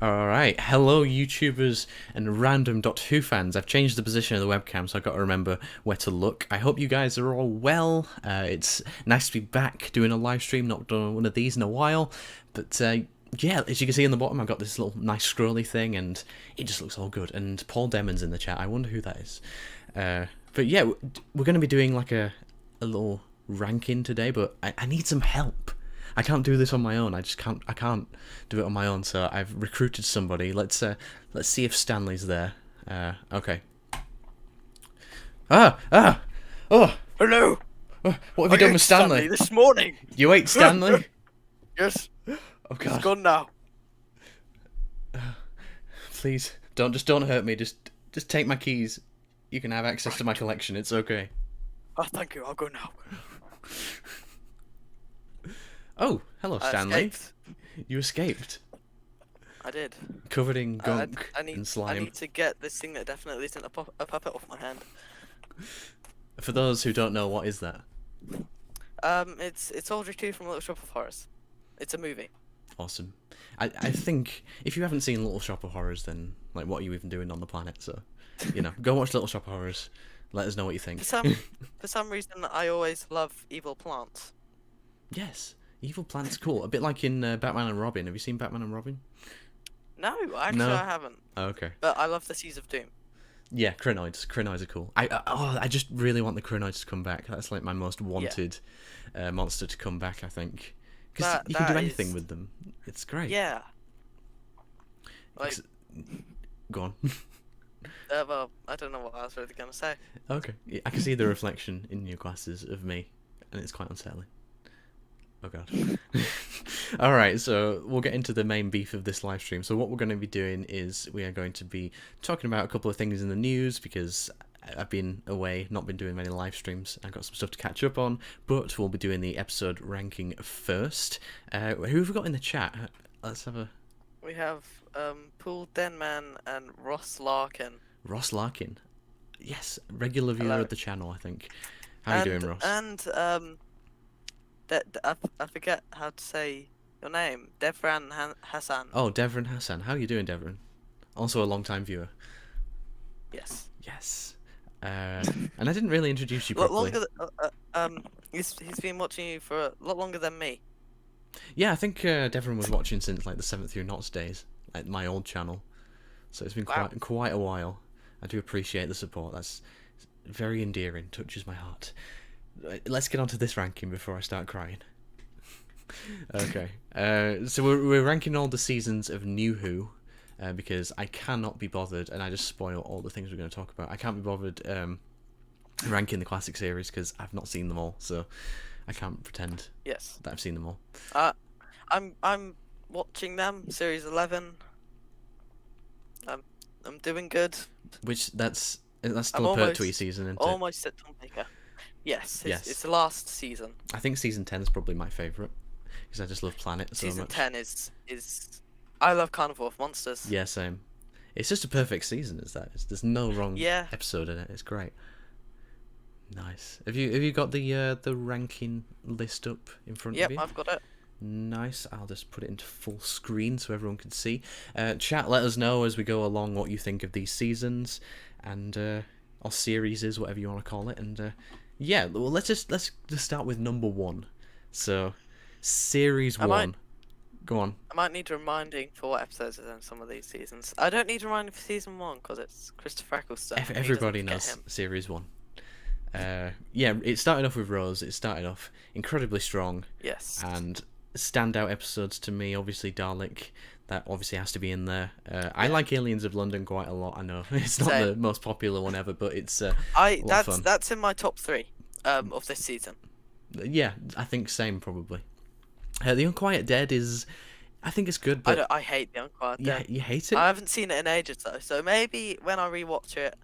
Alright, hello YouTubers and random Who fans. I've changed the position of the webcam, so I've got to remember where to look. I hope you guys are all well. It's nice to be back doing a live stream, not done one of these in a while. But yeah, as you can see in the bottom, I've got this little nice scrolly thing, and it just looks all good. And Paul Demon's in the chat, I wonder who that is. But yeah, we're going to be doing like a little ranking today, but I need some help. I can't do this on my own. I can't do it on my own. So I've recruited somebody. Let's see if Stanley's there. Okay. Oh! Hello. What have you done with Stanley? This morning. You ate Stanley? Yes. Oh God. He's gone now. Please don't hurt me. Just take my keys. You can have access to my collection. It's okay. Oh, thank you. I'll go now. Oh, hello, Stanley. Escaped. You escaped. I did. Covered in gunk and slime. I need to get this thing that definitely isn't a puppet off my hand. For those who don't know, what is that? It's Audrey 2 from Little Shop of Horrors. It's a movie. Awesome. I think if you haven't seen Little Shop of Horrors, then like, what are you even doing on the planet? So, you know, go watch Little Shop of Horrors. Let us know what you think. For some reason, I always love evil plants. Yes, evil plants, cool. A bit like in Batman and Robin. Have you seen Batman and Robin? No, actually, I haven't. Oh, okay. But I love the Seas of Doom. Yeah, Crinoids. Crinoids are cool. I just really want the Crinoids to come back. That's like my most wanted monster to come back, I think. Because you can do anything with them. It's great. Yeah. Like, go on. well, I don't know what I was really going to say. Okay. Yeah, I can see the reflection in your glasses of me, and it's quite unsettling. Oh God. Alright, so we'll get into the main beef of this live stream. So what we're going to be doing is we are going to be talking about a couple of things in the news, because I've been away, not been doing many live streams. I've got some stuff to catch up on, but we'll be doing the episode ranking first. Who have we got in the chat? Let's have a... We have Paul Denman and Ross Larkin. Ross Larkin. Yes, regular viewer of the channel, I think. How are you doing, Ross? And I forget how to say your name. Devran Hassan. Oh, Devran Hassan. How are you doing, Devran? Also a long-time viewer. Yes. Yes. And I didn't really introduce you properly. He's been watching you for a lot longer than me. Yeah, I think Devran was watching since like the 7th through Knots days, like my old channel. So it's been quite a while. I do appreciate the support. That's very endearing. Touches my heart. Let's get on to this ranking before I start crying. Okay. So we're ranking all the seasons of New Who. Because I cannot be bothered, and I just spoil all the things we're going to talk about. I can't be bothered ranking the classic series because I've not seen them all, so I can't pretend that I've seen them all. I'm watching them, series 11. I'm doing good. Which that's still a Pertwee season, isn't it? Almost at Tom Baker. Yes, it's the last season. I think season 10 is probably my favourite because I just love Planet so much. Season 10 is. I love Carnival of Monsters. Yeah, same. It's just a perfect season, is that? There's no wrong episode in it. It's great. Nice. Have you got the ranking list up in front of you? Yep, I've got it. Nice. I'll just put it into full screen so everyone can see. Chat, let us know as we go along what you think of these seasons and or series, whatever you want to call it. And yeah, well, let's just start with number 1. So, series 1. Go on. I might need reminding for what episodes are in some of these seasons. I don't need reminding for season 1 because it's Christopher Eccleston. Everybody knows series 1. Yeah, it started off with Rose. It started off incredibly strong. Yes. And standout episodes to me, obviously Dalek. That obviously has to be in there. I like Aliens of London quite a lot. I know it's not the most popular one ever, but it's a lot of fun. That's in my top 3 of this season. Yeah, I think same probably. The Unquiet Dead is, I think it's good, but I hate The Unquiet Dead. Yeah, you hate it? I haven't seen it in ages though, so maybe when I rewatch it,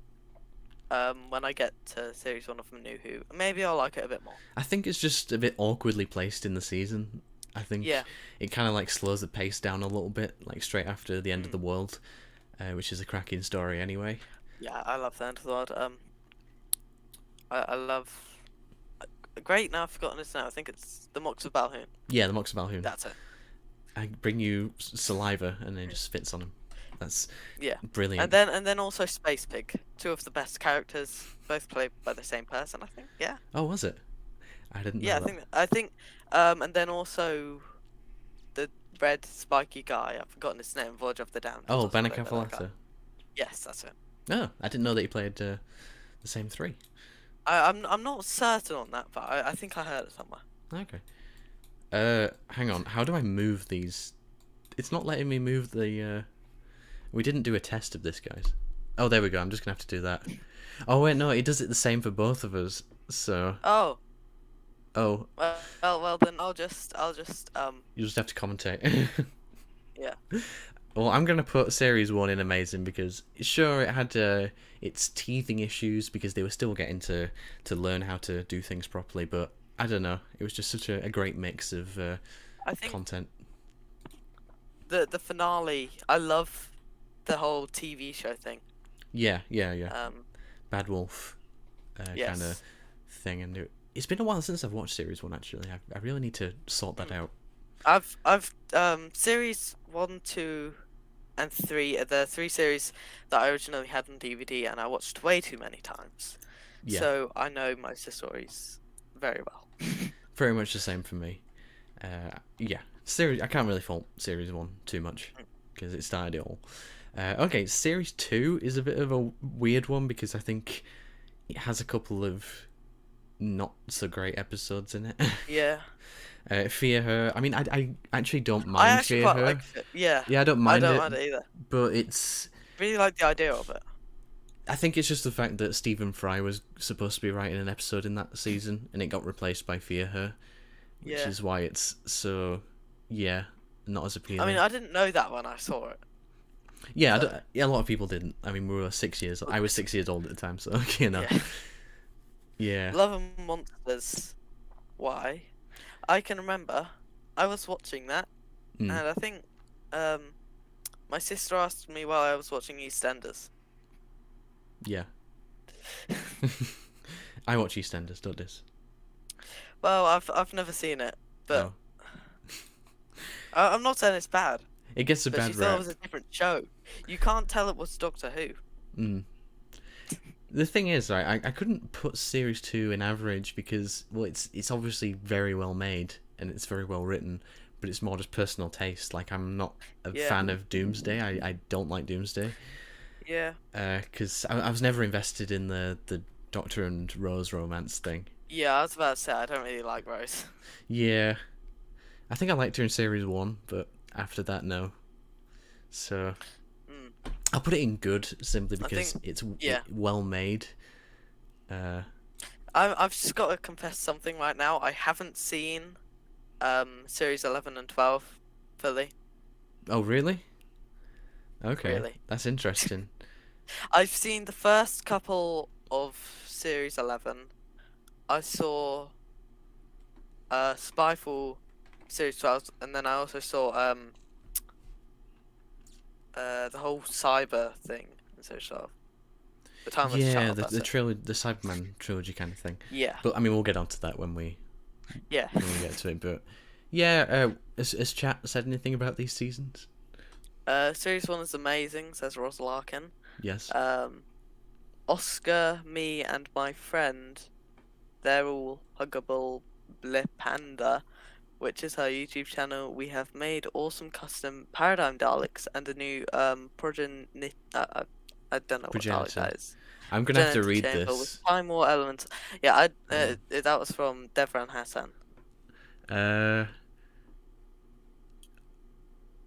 when I get to series 1 of New Who, maybe I'll like it a bit more. I think it's just a bit awkwardly placed in the season. I think it kind of like slows the pace down a little bit, like straight after the end of the world, which is a cracking story anyway. Yeah, I love the end of the world. I love. Great, now I've forgotten his name. I think it's the Mox of Balhoun. Yeah, the Mox of Balhoun. That's it. I bring you saliva and then it just spits on him. That's Yeah. brilliant. And then also Space Pig, two of the best characters, both played by the same person, I think. Yeah. Oh, was it? I didn't Yeah, know that. I think and then also the red spiky guy, I've forgotten his name, Voyage of the Damned. was Oh, also Banner played by that guy. Capaldi. Yes, that's it. Oh, I didn't know that he played the same three. I'm not certain on that, but I think I heard it somewhere. Okay. Hang on. How do I move these? It's not letting me move the. We didn't do a test of this, guys. Oh, there we go. I'm just gonna have to do that. Oh wait, no, it does it the same for both of us. So. Oh. Oh. Well then I'll just You just have to commentate. yeah. Well, I'm gonna put series 1 in amazing because sure it had its teething issues because they were still getting to learn how to do things properly, but I don't know. It was just such a great mix of I think content. the finale, I love the whole TV show thing. Yeah. Bad Wolf Yes. kind of thing, and it's been a while since I've watched series 1. Actually, I really need to sort that out. I've series 1, 2, and 3 are the 3 series that I originally had on DVD, and I watched way too many times. Yeah. So I know most of the stories very well. Very much the same for me. Yeah, series. I can't really fault series 1 too much because it started it all. Okay, series 2 is a bit of a weird one because I think it has a couple of not so great episodes in it. Yeah. Fear Her. I mean, I actually don't I mind actually Fear quite Her. like it. Yeah. Yeah, I don't mind I don't it. mind it either. But it's. Really like the idea of it. I think it's just the fact that Stephen Fry was supposed to be writing an episode in that season, and it got replaced by Fear Her, which is why it's so, not as appealing. I mean, I didn't know that when I saw it. Yeah, so. A lot of people didn't. I mean, we were 6 years. I was 6 years old at the time, so you know. Yeah. Love and Monsters. Why? I can remember I was watching that, and I think my sister asked me while I was watching EastEnders. Yeah. I watch EastEnders, don't this? Well, I've never seen it, but I'm not saying it's bad. It gets a bad rap. She thought it was a different show. You can't tell it was Doctor Who. The thing is, right, I couldn't put series 2 in average because, well, it's obviously very well made and it's very well written, but it's more just personal taste. Like, I'm not a fan of Doomsday. I don't like Doomsday. Yeah. Because I was never invested in the Doctor and Rose romance thing. Yeah, I was about to say I don't really like Rose. Yeah. I think I liked her in series 1, but after that, no. So I'll put it in good simply because it's well made. I've just got to confess something right now. I haven't seen series 11 and 12 fully. Oh, really? Okay. Really? That's interesting. I've seen the first couple of series 11. I saw Spyfall series 12, and then I also saw the whole cyber thing in series 12. The Timeless Child, the Cyberman trilogy kind of thing. Yeah. But I mean, we'll get onto that when we get to it. But yeah, has chat said anything about these seasons? Series 1 is amazing, says Ross Larkin. Yes. Oscar, me, and my friend, they're all huggable Blipanda, which is our YouTube channel. We have made awesome custom paradigm Daleks and a new I don't know what Dalek that is. I'm gonna have to read this. With 5 more elements. Yeah, that was from Devran Hassan.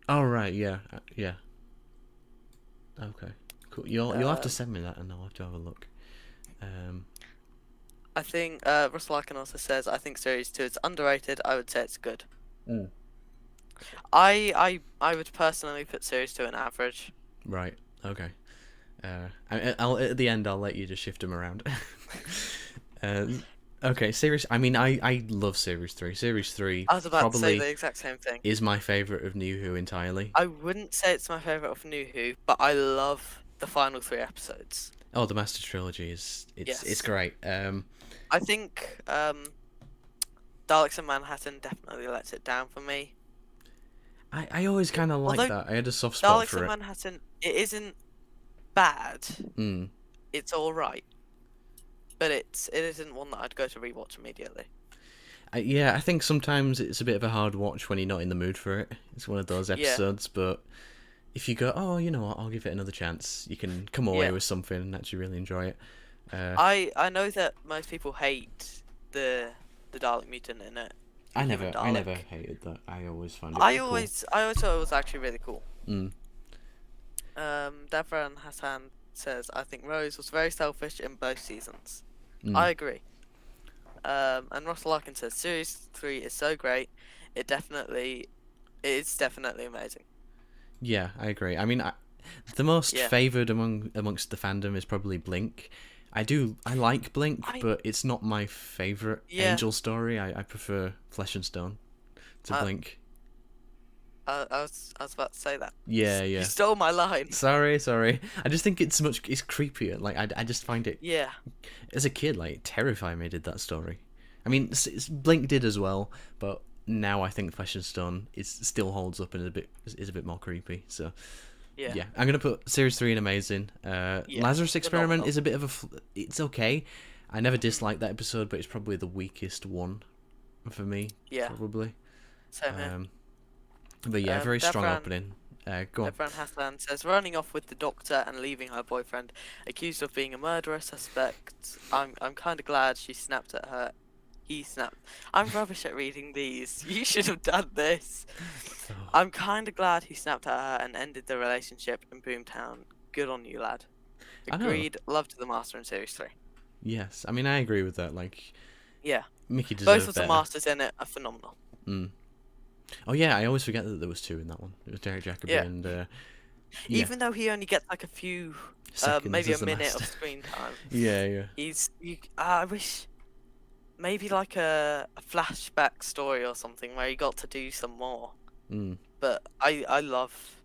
Oh right, yeah. Okay, cool. You'll have to send me that, and I'll have to have a look. I think Russell Larkin also says I think series 2 is underrated. I would say it's good. I would personally put series 2 in average. Right. Okay. I'll at the end I'll let you just shift them around. Okay, series. I mean, I love series 3. Series 3. I was about to say the exact same thing. Is my favorite of New Who entirely. I wouldn't say it's my favorite of New Who, but I love the final 3 episodes. Oh, the Master Trilogy it's great. I think Daleks in Manhattan definitely lets it down for me. I always kind of like Although that. I had a soft spot Daleks for in it. Manhattan, it isn't bad. Mm. It's all right, but it isn't one that I'd go to rewatch immediately. Yeah, I think sometimes it's a bit of a hard watch when you're not in the mood for it. It's one of those Yeah. episodes, but if you go, oh, you know what, I'll give it another chance, you can come away Yeah. with something and actually really enjoy it. I know that most people hate the Dalek mutant in it. I Human never Dalek. hated that. I always found it I cool. always thought it was actually really cool. Mm. Devran Hassan says, I think Rose was very selfish in both seasons. Mm. I agree. And Russell Larkin says, Series 3 is so great. It's definitely amazing. Yeah, I agree. I mean, the most favoured amongst the fandom is probably Blink. I like Blink, but it's not my favourite Angel story. I prefer Flesh and Stone to Blink. I was about to say that. Yeah. You stole my line. Sorry. I just think it's creepier. Like I just find it. Yeah. As a kid, like terrifying me did that story. I mean, Blink did as well, but now I think Flesh and Stone still holds up and is a bit more creepy. So. Yeah, I'm gonna put Series 3 in amazing. Lazarus Experiment is a bit of it's okay. I never disliked that episode, but it's probably the weakest one for me. Yeah, probably. Same here. But yeah, very strong opening. Go on. Devran Hassan says, running off with the doctor and leaving her boyfriend, accused of being a murderer suspect. I'm kind of glad she snapped at her. He snapped. I'm rubbish at reading these. You should have done this. I'm kind of glad he snapped at her and ended the relationship in Boomtown. Good on you, lad. Agreed. Love to the Master in Series 3. Yes, I mean I agree with that. Like, yeah, Mickey deserved both of the Masters in it are phenomenal. Mm. Oh yeah, I always forget that there was two in that one. It was Derek Jacobi and. Even though he only gets like a few, maybe a minute of screen time. Yeah. I wish. Maybe like a flashback story or something where he got to do some more. Mm. But I love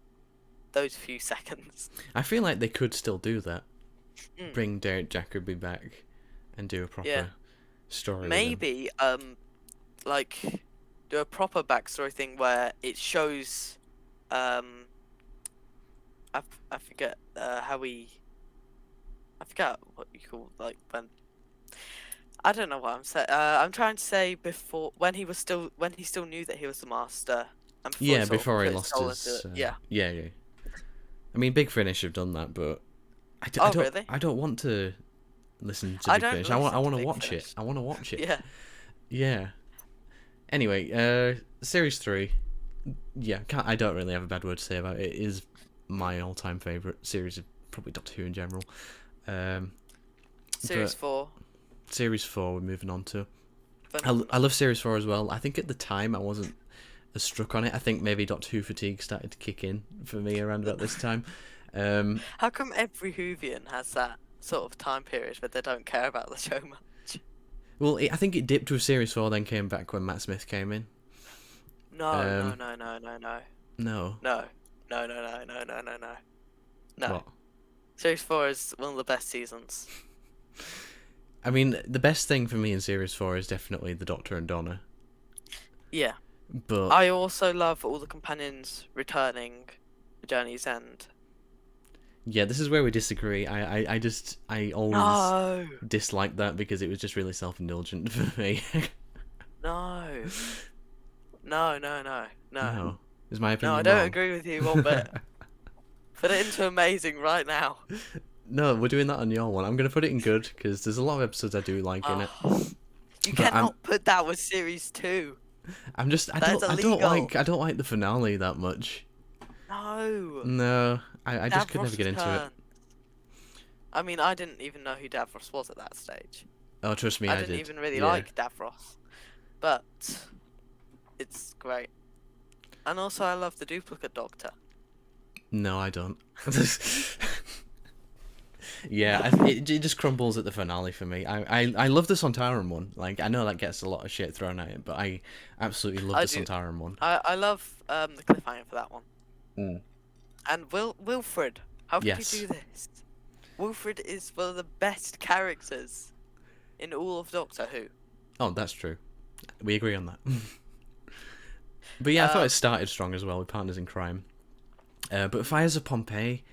those few seconds. I feel like they could still do that. Bring Derek Jacobi back and do a proper story. Maybe like do a proper backstory thing where it shows I forget how I forget what you call like when. I don't know what I'm saying. I'm trying to say before when he still knew that he was the Master. And before he lost his. Yeah. I mean, Big Finish have done that, but I don't want to listen to Big Finish. I want to watch it. I want to watch it. Yeah. Anyway, Series 3. Yeah, I don't really have a bad word to say about it. It is my all-time favourite series of probably Doctor Who in general. Series 4. Series 4 we're moving on to. I love Series 4 as well. I think at the time I wasn't as struck on it. I think maybe Doctor Who fatigue started to kick in for me around about this time. How come every Whovian has that sort of time period where they don't care about the show much? Well, I think it dipped with Series 4, then came back when Matt Smith came in. No. What? Series 4 is one of the best seasons. I mean, the best thing for me in Series 4 is definitely the Doctor and Donna. Yeah. But I also love all the companions returning the Journey's End. Yeah, this is where we disagree. I always disliked that because it was just really self-indulgent for me. No. Is my opinion No, I don't agree with you one bit. Put it into amazing right now. No, we're doing that on your one. I'm going to put it in good because there's a lot of episodes I do like in it. You cannot put that with Series 2. I don't like the finale that much. No, I just could never get into it. I mean, I didn't even know who Davros was at that stage. Oh, trust me, I didn't even really like Davros, but it's great. And also, I love the duplicate Doctor. No, I don't. Yeah, it just crumbles at the finale for me. I love the Sontaran one. Like, I know that gets a lot of shit thrown at it, but I absolutely love the Sontaran one. I love the cliffhanger for that one. Mm. And Wilfred, how could you do this? Wilfred is one of the best characters in all of Doctor Who. Oh, that's true. We agree on that. But yeah, I thought it started strong as well with Partners in Crime. But Fires of Pompeii,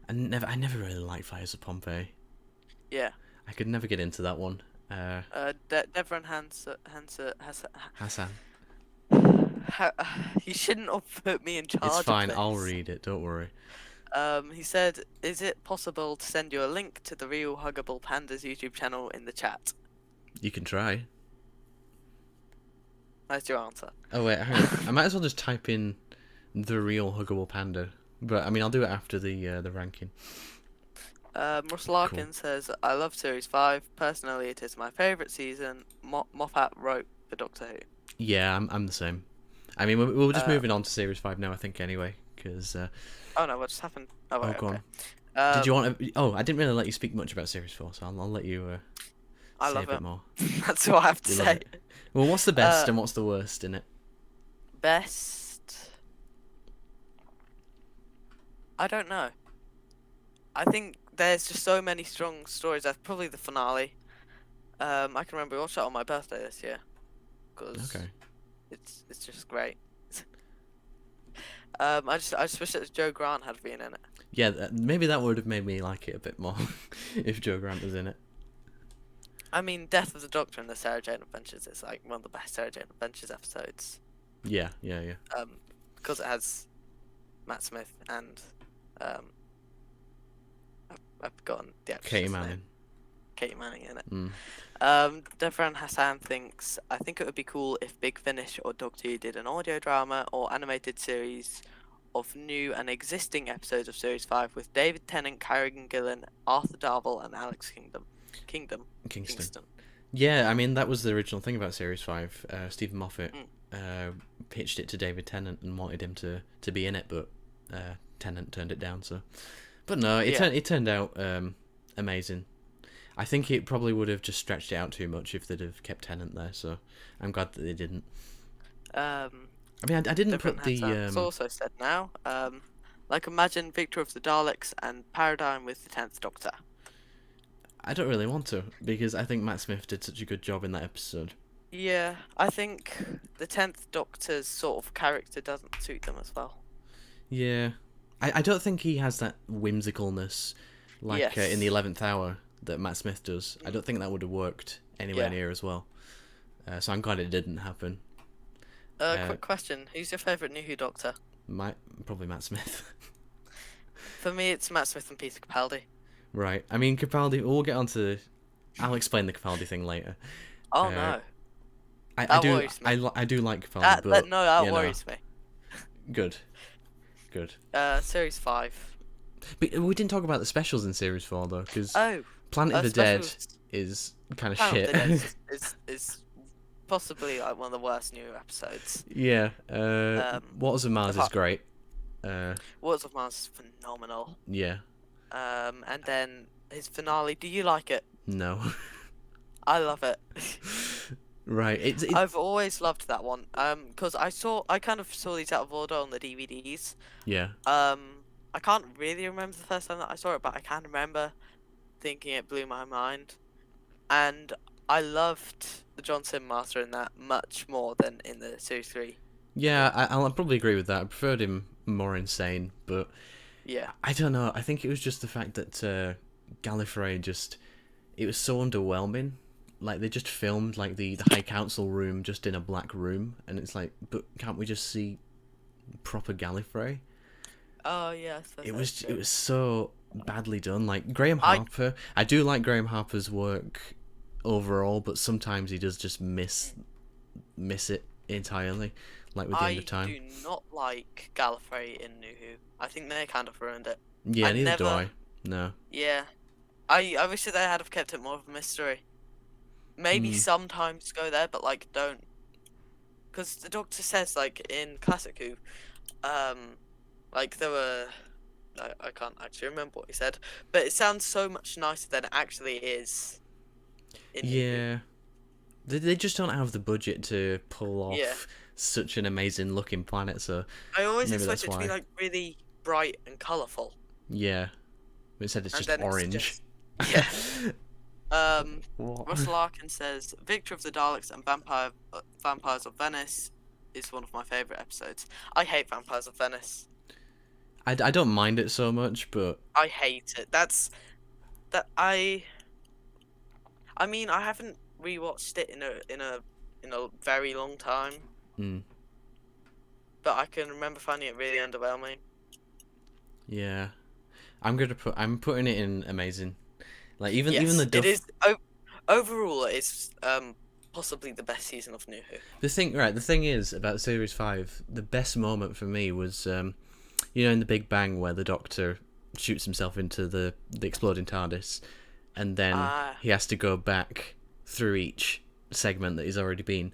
I never really liked Fires of Pompeii. Yeah. I could never get into that one. Devon Hassan. You shouldn't have put me in charge It's fine, of I'll this. read it, don't worry. He said, "Is it possible to send you a link to the Real Huggable Pandas YouTube channel in the chat?" You can try. That's your answer. Oh wait, hang on. I might as well just type in the Real Huggable Panda. But I mean, I'll do it after the ranking. Russ Larkin says, "I love Series 5. Personally, it is my favourite season. Moffat wrote for Doctor Who." Yeah, I'm the same. I mean, we're just moving on to Series 5 now, I think, anyway, because... Oh no, what just happened? Oh, right, go okay. on. Did you want to... Oh, I didn't really let you speak much about Series 4, so I'll let you I say love a bit it. more. That's all I have to You love say. it. Well, what's the best and what's the worst in it? Best... I don't know. I think there's just so many strong stories. That's probably the finale. I can remember we watched it on my birthday this year. Cause Okay. it's just great. I just wish that Joe Grant had been in it. Yeah, maybe that would have made me like it a bit more if Joe Grant was in it. I mean, Death of the Doctor and the Sarah Jane Adventures is like one of the best Sarah Jane Adventures episodes. Yeah. Because it has Matt Smith and I've forgotten the actress' Katie name. Manning. Katie Manning in it. Mm. Devran Hassan thinks, "I think it would be cool if Big Finish or Doctor Who did an audio drama or animated series of new and existing episodes of Series 5 with David Tennant, Carrigan Gillan, Arthur Darvill and Alex Kingston. Yeah, I mean, that was the original thing about Series 5. Stephen Moffat pitched it to David Tennant and wanted him to be in it, but Tennant turned it down, so... But no, it turned out amazing. I think it probably would have just stretched it out too much if they'd have kept Tennant there, so I'm glad that they didn't. I mean, I didn't put the... It's also said now, like imagine Victor of the Daleks and Paradigm with the 10th Doctor. I don't really want to, because I think Matt Smith did such a good job in that episode. Yeah, I think the 10th Doctor's sort of character doesn't suit them as well. Yeah. I don't think he has that whimsicalness like in the 11th Hour that Matt Smith does. I don't think that would have worked anywhere near as well. So I'm glad it didn't happen. Quick question. Who's your favourite New Who Doctor? Probably Matt Smith. For me, it's Matt Smith and Peter Capaldi. Right. I mean, Capaldi... We'll get on to... I'll explain the Capaldi thing later. Oh, no. I do like Capaldi, but... No, that worries me. Good. Series 5. But we didn't talk about the specials in Series 4, though, because Planet of the Dead is kind of shit. Planet of the Dead is possibly like one of the worst new episodes. Yeah. Waters of Mars is great. Waters of Mars is phenomenal. Yeah. And then his finale, do you like it? No. I love it. Right. I've always loved that one. Because I kind of saw these out of order on the DVDs. Yeah. I can't really remember the first time that I saw it, but I can remember thinking it blew my mind. And I loved the John Sim Master in that much more than in the Series 3. Yeah, I'll probably agree with that. I preferred him more insane, but... Yeah. I don't know. I think it was just the fact that Gallifrey just... It was so underwhelming. Like, they just filmed, like, the High Council room just in a black room, and it's like, but can't we just see proper Gallifrey? Oh, yeah. It was so badly done. Like, Graham Harper... I do like Graham Harper's work overall, but sometimes he does just miss it entirely, like with The End of Time. I do not like Gallifrey in New Who. I think they kind of ruined it. Yeah, neither do I. No. Yeah. I wish that they had have kept it more of a mystery. Maybe sometimes go there, but like don't. Because the Doctor says, like in Classic Who, like there were, I can't actually remember what he said, but it sounds so much nicer than it actually is. Yeah. They just don't have the budget to pull off such an amazing looking planet, so I always expect it to be like really bright and colourful. Yeah. But instead it's just orange. Yeah. Russell Larkin says Victor of the Daleks and Vampires of Venice is one of my favourite episodes. I hate Vampires of Venice. I don't mind it so much, but I hate it. I mean, I haven't rewatched it in a very long time, but I can remember finding it really underwhelming. yeah, I'm putting it in amazing. Like even Yes, the it is. Overall, it's possibly the best season of New Who. The thing is about series 5, the best moment for me was you know, in the Big Bang where the Doctor shoots himself into the exploding TARDIS, and then he has to go back through each segment that he's already been.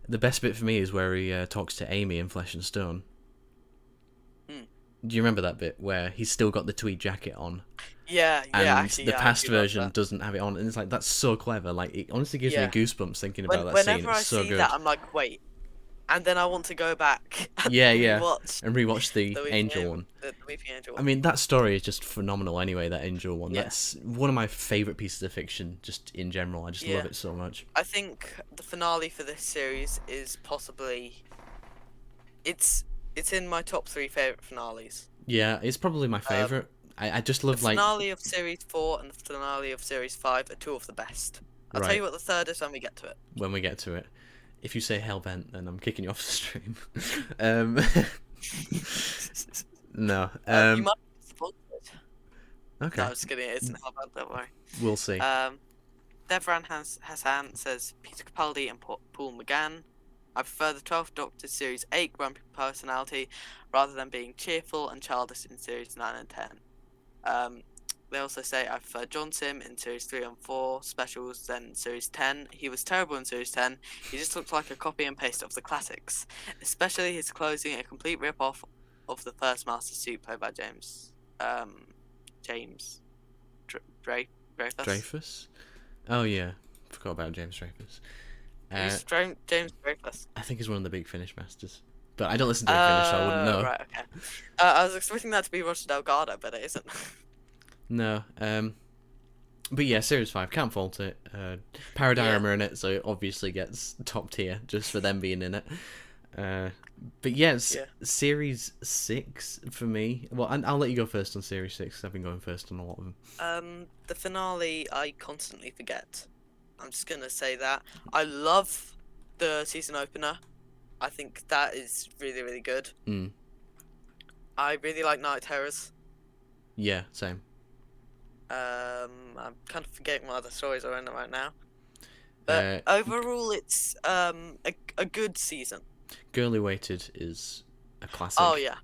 The best bit for me is where he talks to Amy in Flesh and Stone. Do you remember that bit where he's still got the tweed jacket on? Yeah, and actually, the past version that. doesn't have it on, and it's like, that's so clever. Like, it honestly gives me goosebumps thinking about that scene. Whenever It's I so see good. that, I'm like, wait, and then I want to go back and rewatch the Angel one. The Weeping Angel I one. mean, that story is just phenomenal anyway, that Angel one. Yeah. That's one of my favourite pieces of fiction, just in general. I just love it so much. I think the finale for this series is possibly... It's in my top 3 favourite finales. Yeah, it's probably my favourite. I just love, the finale of Series 4 and the finale of Series 5 are 2 of the best. I'll tell you what the third is when we get to it. When we get to it. If you say Hellbent, then I'm kicking you off the stream. No. You might be disappointed. Okay. No, I'm just kidding. It's not Hellbent, don't worry. We'll see. Devran Hassan says Peter Capaldi and Paul McGann. I prefer the 12th Doctor Series 8 grumpy personality rather than being cheerful and childish in Series 9 and 10. They also say I prefer John Sim in Series 3 and 4 specials than Series 10. He was terrible in Series 10. He just looked like a copy and paste of the classics, especially his closing, a complete rip-off of the first Master Suit played by James Dreyfus? Oh yeah, forgot about James Dreyfus. Who's James Dreyfus? I think he's one of the Big Finish masters, but I don't listen to Big Finish, so I wouldn't know. Right, okay. I was expecting that to be Roger Delgado, but it isn't. No, but yeah, Series 5, can't fault it. Paradigm are in it, so it obviously gets top tier just for them being in it. But yes, Series 6 for me. Well, I'll let you go first on Series 6, because I've been going first on a lot of them. The finale I constantly forget. I'm just gonna say that. I love the season opener. I think that is really, really good. I really like Night Terrors. Yeah, same. I'm kind of forgetting what other stories are in it right now. But overall, it's a good season. Girl Who Waited is a classic. Oh yeah.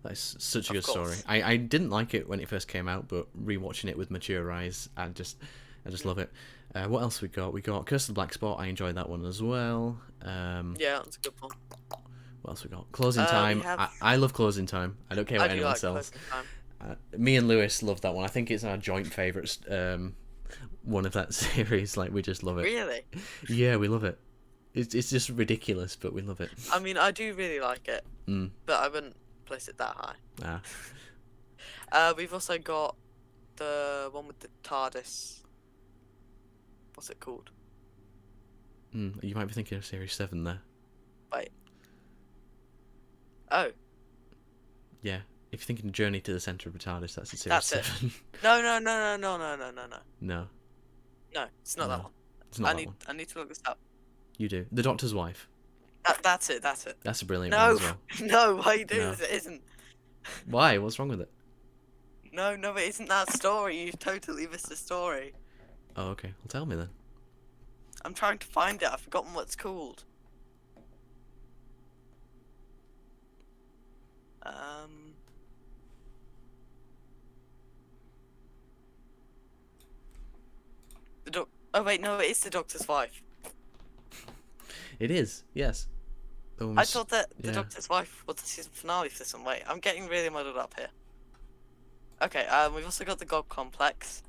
That's such a good story. I didn't like it when it first came out, but rewatching it with mature eyes, I just love it. What else we got? We got Curse of the Black Spot. I enjoyed that one as well. Yeah, that's a good one. What else we got? Closing Time. I love Closing Time. I don't care what anyone else. Me and Lewis love that one. I think it's our joint favourite one of that series. Like, we just love it. Really? Yeah, we love it. It's just ridiculous, but we love it. I mean, I do really like it, but I wouldn't place it that high. We've also got the one with the TARDIS. What's it called? You might be thinking of Series 7 there. Wait. Oh. Yeah. If you're thinking Journey to the Centre of the TARDIS, that's Series 7. No. No. No, it's not that one. It's not that one. I need to look this up. You do. The Doctor's Wife. That's it. That's a brilliant one as well. No, why are you doing this? It isn't. Why? What's wrong with it? No, it isn't that story. You've totally missed the story. Oh, okay. Well, tell me then. I'm trying to find it. I've forgotten what it's called. Oh wait, no, it is the Doctor's Wife. It is, yes. I thought that the Doctor's Wife was the season finale for this one. Wait, I'm getting really muddled up here. Okay, we've also got the God Complex.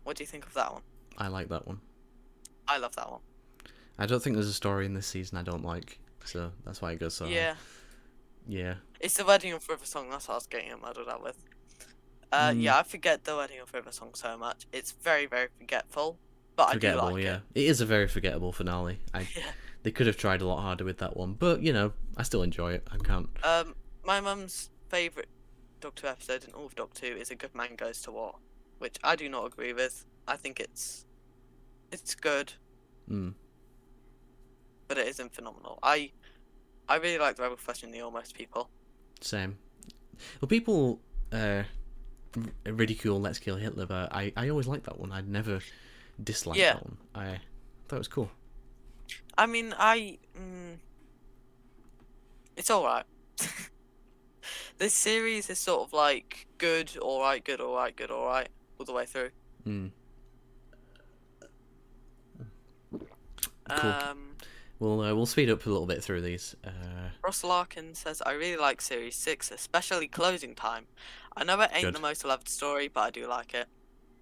What do you think of that one? I like that one. I love that one. I don't think there's a story in this season I don't like, so that's why it goes so high. Yeah. It's the Wedding of River Song, that's what I was getting muddled up with. Yeah, I forget the Wedding of River Song so much. It's very, very forgetful. but I do Forgettable, like yeah. it. It is a very forgettable finale. Yeah. They could have tried a lot harder with that one, but you know, I still enjoy it. I can't. My mum's favourite Doctor Who episode in all of Doctor Who is A Good Man Goes to War, which I do not agree with. I think it's good, but it isn't phenomenal. I really like the Rebel Flesh and the Almost People. Same. Well, people ridicule Let's Kill Hitler, but I always liked that one. I'd never disliked that one. I thought it was cool. I mean, it's alright. This series is sort of like good, alright, good, alright, good, alright, all the way through. Cool. We'll speed up a little bit through these. Ross Larkin says, I really like Series 6, especially Closing Time. I know it ain't the most loved story, but I do like it.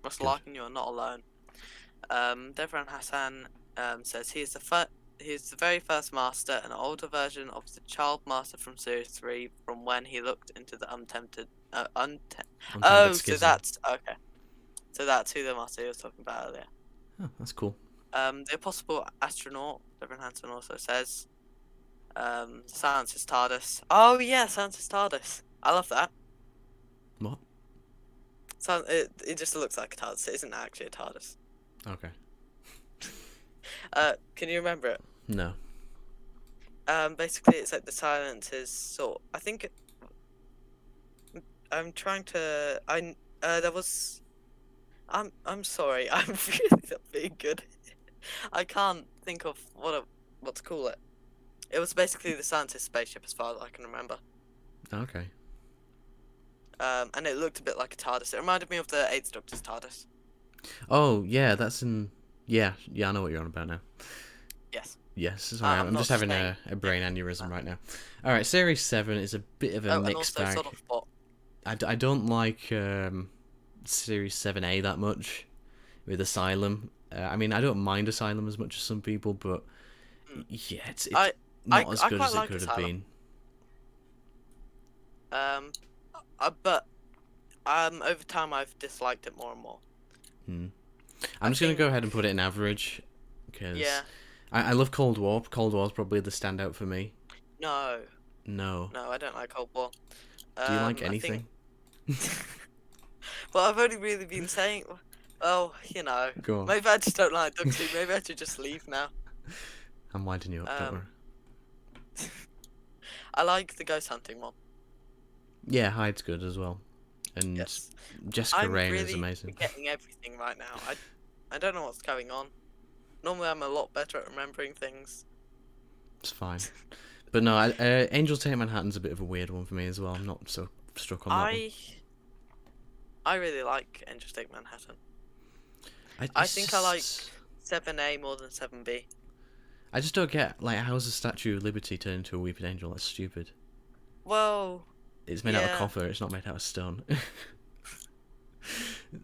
Ross Larkin, you're not alone. Devran Hassan says, he is the very first master, an older version of the child master from Series 3, from when he looked into the untainted Schism. So that's who the master he was talking about earlier. Oh, that's cool. The Impossible Astronaut, Devran Hansen also says, Silence is TARDIS. Oh yeah, Silence is TARDIS. I love that. What? So it just looks like a TARDIS. It isn't actually a TARDIS. Okay. Can you remember it? No. Basically, it's like the silence is sort. I think. I'm trying to. There was. I'm sorry. I'm really not being good. I can't think of what to call it. It was basically the scientist spaceship, as far as I can remember. Okay. And it looked a bit like a TARDIS. It reminded me of the Eighth Doctor's TARDIS. Oh yeah, that's in. Yeah, I know what you're on about now. Yes. Yes, sorry, I'm just having a brain aneurysm right now. All right, Series 7 is a bit of a mixed bag. Sort of what? I don't like Series 7A that much with Asylum. I mean, I don't mind Asylum as much as some people, but yeah, it's not as good as it could have been. But over time I've disliked it more and more. I'm just gonna go ahead and put it in average, because I love Cold War. Cold War's probably the standout for me. No, I don't like Cold War. Do you like anything? Well, I've only really been saying, well, you know, Go on. maybe I just don't like Doctor Who. Maybe I should just leave now. I'm winding you up, don't worry. I like the ghost hunting one. Yeah, Hyde's good as well, and Jessica Raine is amazing. I'm forgetting everything right now. I don't know what's going on. Normally I'm a lot better at remembering things. It's fine. But no, Angels Take Manhattan's a bit of a weird one for me as well. I'm not so struck on that one. I really like Angels Take Manhattan. I think I like 7A more than 7B. I just don't get, like, how's the Statue of Liberty turned into a weeping angel? That's stupid. Well, it's made out of copper, it's not made out of stone.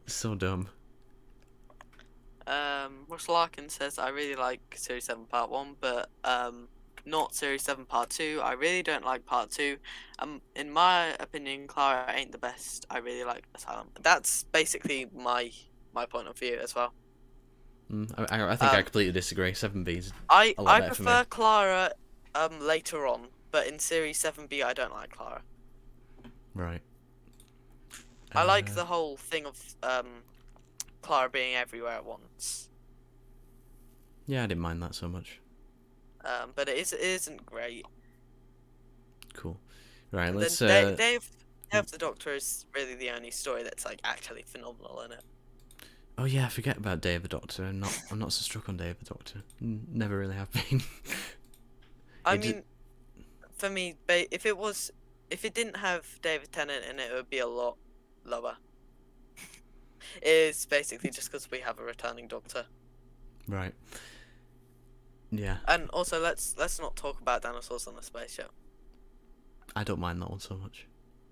So dumb. Russ Larkin says, I really like Series 7 Part 1, but not Series 7 Part 2. I really don't like Part 2. In my opinion, Clara ain't the best. I really like Asylum. That's basically my point of view as well. I think I completely disagree. 7B's I better for me. prefer Clara later on, but in Series 7B I don't like Clara. Right. I like the whole thing of Clara being everywhere at once. Yeah, I didn't mind that so much. But it isn't great. Cool. Right, let's. Day of the Doctor is really the only story that's like actually phenomenal in it. Oh yeah, I forget about Day of the Doctor. I'm not so struck on Day of the Doctor. Never really have been. I mean, for me, if it didn't have David Tennant in it, it would be a lot lower. It's basically just because we have a returning Doctor. Right. Yeah. And also, let's not talk about dinosaurs on a spaceship. I don't mind that one so much.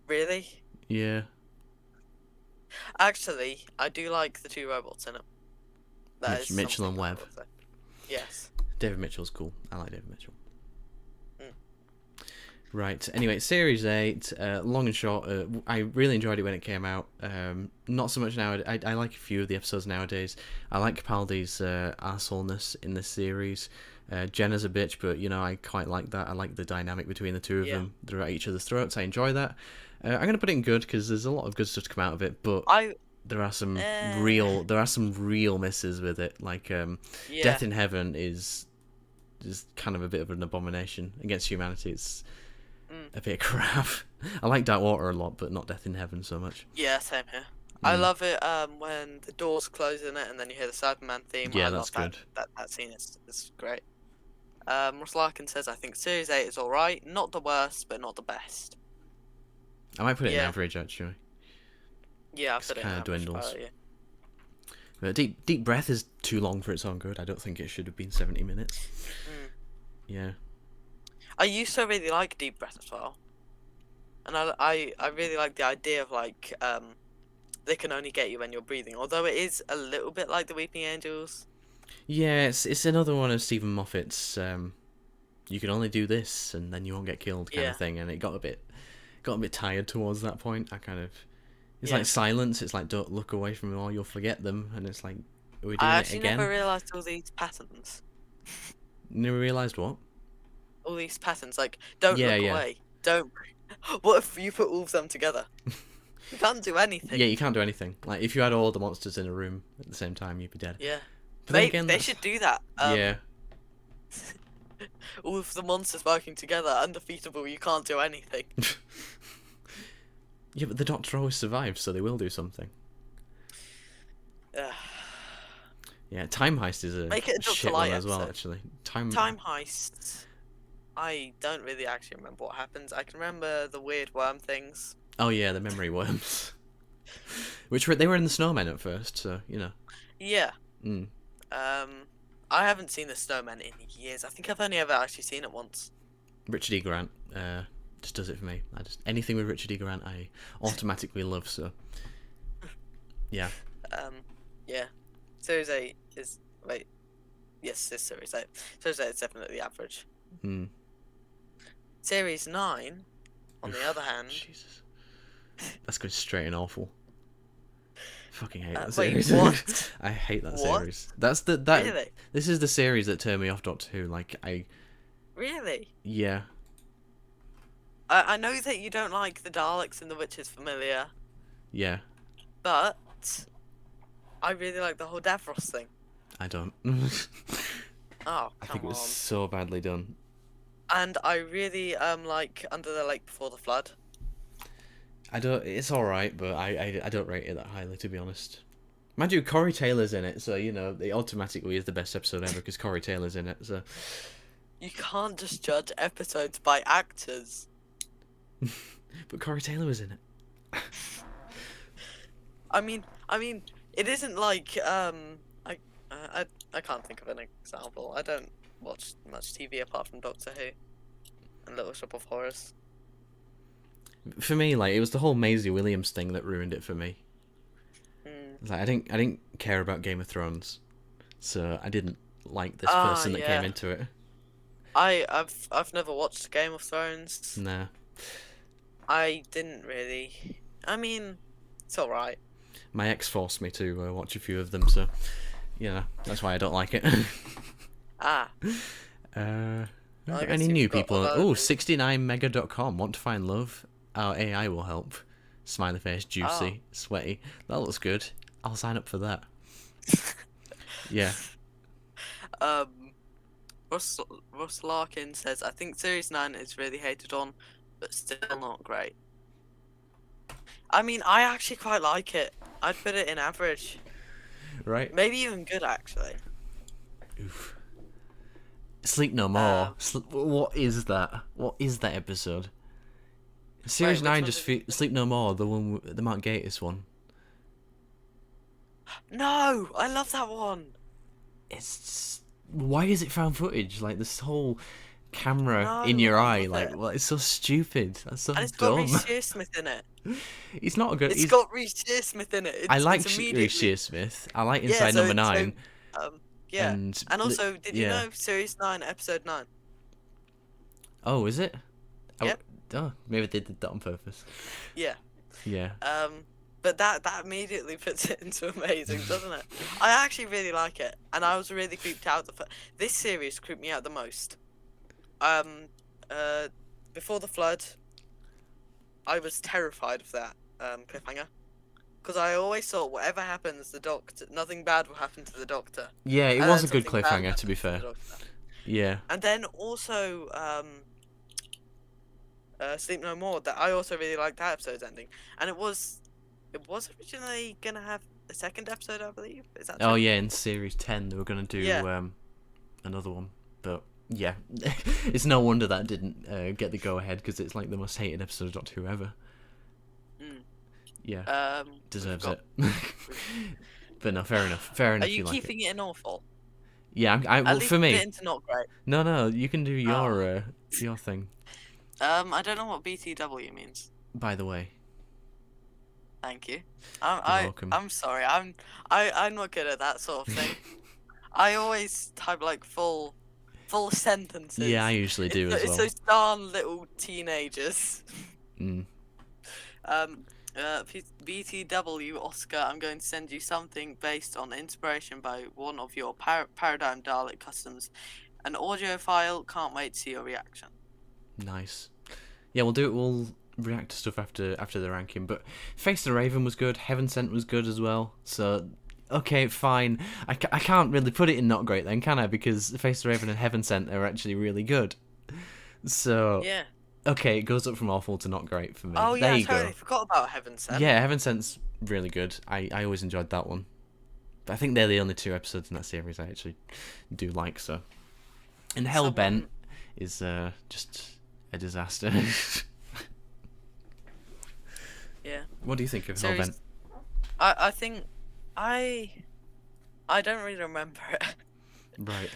Really? Yeah. Actually, I do like the two robots in it. Mitchell and Webb. Yes. David Mitchell's cool. I like David Mitchell. Right. Anyway, Series 8, long and short, I really enjoyed it when it came out. Not so much now. I like a few of the episodes nowadays. I like Capaldi's arseholeness in this series. Jenna's a bitch, but, I quite like that. I like the dynamic between the two of them. They're at each other's throats. I enjoy that. I'm going to put it in good, because there's a lot of good stuff to come out of it, but there are some real misses with it. Like, Death in Heaven is kind of a bit of an abomination against humanity. It's a bit of crap. I like Dark Water a lot, but not Death in Heaven so much. Yeah, same here. I love it when the doors close in it and then you hear the Cyberman theme. Yeah, I that's love good. That scene is great. Ross Larkin says, I think Series 8 is alright. Not the worst, but not the best. I might put it in average, actually. Yeah, I put it in average. Dwindles. But Deep Breath is too long for its own good. I don't think it should have been 70 minutes. Yeah. I used to really like Deep Breath as well. And I really like the idea of, like, they can only get you when you're breathing. Although it is a little bit like the Weeping Angels. Yeah, it's another one of Stephen Moffat's, you can only do this and then you won't get killed kind of thing. And it got a bit tired towards that point. It's like Silence. It's like, don't look away from them or you'll forget them. And it's like, are we doing it again? I actually never realised all these patterns. Never realised what? All these patterns, like, don't look away. Don't. What if you put all of them together? You can't do anything. Yeah, you can't do anything. Like, if you had all the monsters in a room at the same time, you'd be dead. Yeah. But they should do that. Yeah. All of the monsters working together, undefeatable, you can't do anything. Yeah, but the Doctor always survives, so they will do something. Yeah, Time Heist is Make it a shit Dr. Light one as well, episode. actually. Time Heist. I don't really actually remember what happens. I can remember the weird worm things. Oh yeah, the memory worms. They were in the snowmen at first, so, Yeah. I haven't seen the snowmen in years. I think I've only ever actually seen it once. Richard E. Grant just does it for me. Anything with Richard E. Grant I automatically love, so... Yeah. Yeah. Series 8 is... Wait. Yes, it's Series 8. Series 8 is definitely average. Series 9, on the other hand... Jesus. That's going straight and awful. Fucking hate that wait, series. what? I hate that What? series. Really? This is the series that turned me off Doctor Who. Really? Yeah. I know that you don't like the Daleks and the Witches familiar. Yeah. But I really like the whole Davros thing. I don't. Oh, I think it come was on. so badly done. And I really like Under the Lake Before the Flood. It's alright, but I don't rate it that highly, to be honest. Mind you, Corey Taylor's in it, so, it automatically is the best episode ever, because Corey Taylor's in it, so... You can't just judge episodes by actors. But Corey Taylor was in it. I mean, it isn't like, I can't think of an example. I don't watch much TV apart from Doctor Who and Little Shop of Horrors. For me, it was the whole Maisie Williams thing that ruined it for me. I didn't care about Game of Thrones, so I didn't like this person that came into it. I've never watched Game of Thrones. Nah. I didn't really. I mean, it's alright. My ex forced me to watch a few of them, so that's why I don't like it. Any new people? 69mega.com. Want to find love? Our AI will help. Smiley face, juicy, sweaty. That looks good. I'll sign up for that. Yeah. Ross Larkin says, I think Series 9 is really hated on, but still not great. I mean, I actually quite like it. I'd put it in average. Right. Maybe even good, actually. Oof. Sleep No More. What is that? What is that episode? Series 9 just Sleep No More, the one, the Mark Gatiss one. No, I love that one. Why is it found footage? This whole camera in your eye, it's so stupid. That's so dumb. It's got Reece Shearsmith in it. He's not a good. It's got Reece Shearsmith in it. I like Reece Shearsmith. I like Inside Number 9. Yeah. And also, did you know Series 9, Episode 9? Oh, is it? Yep. Oh, maybe they did that on purpose. Yeah. Yeah. But that immediately puts it into amazing, doesn't it? I actually really like it, and I was really creeped out. This series creeped me out the most. Before the flood, I was terrified of that cliffhanger, because I always thought whatever happens, nothing bad will happen to the Doctor. Yeah, it And was then a good something bad cliffhanger, to be happens the fair. Doctor. Yeah. And then also Sleep No More. That I also really liked that episode's ending, and it was originally gonna have a second episode, I believe. Is that Oh true? yeah, in series 10 they were gonna do Yeah. another one, but yeah, it's no wonder that didn't get the go ahead, because it's like the most hated episode of Doctor Who ever. Mm. Yeah, We deserves forgot. it. But no, fair enough. Fair enough. Are you like it. keeping it in awful? Yeah, At well, least for put me. it into not great. No, you can do Oh. your thing. I don't know what BTW means. By the way, Thank you. you're welcome. I'm sorry. I'm not good at that sort of thing. I always type like full sentences. Yeah, I usually do as well. It's those darn little teenagers. Mm. BTW Oscar, I'm going to send you something based on inspiration by one of your Paradigm Dalek customs. An audio file. Can't wait to see your reaction. Nice. Yeah, we'll do it. We'll react to stuff after the ranking. But Face the Raven was good. Heaven Sent was good as well. So, okay, fine. I can't really put it in not great then, can I? Because Face the Raven and Heaven Sent are actually really good. So, Yeah. okay, it goes up from awful to not great for me. Oh there yeah, you I totally go. forgot about Heaven Sent. Yeah, Heaven Sent's really good. I always enjoyed that one. But I think they're the only two episodes in that series I actually do like. So, and Hellbent is just a disaster. Yeah. What do you think of Series- Hellbent? I think I don't really remember it. Right.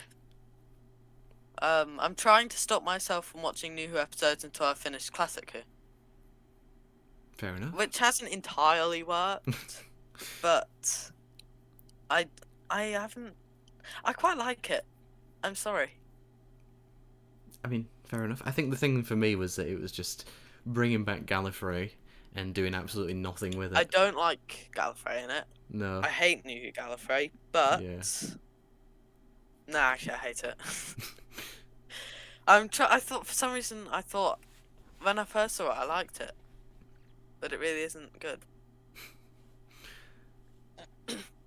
I'm trying to stop myself from watching new Who episodes until I've finished Classic Who, Fair enough. which hasn't entirely worked, but I haven't. I quite like it. I'm sorry. I mean, fair enough. I think the thing for me was that it was just bringing back Gallifrey and doing absolutely nothing with it. I don't like Gallifrey in it. No. I hate New Who Gallifrey, but Yeah. nah, actually I hate it. I thought for some reason when I first saw it I liked it, but it really isn't good.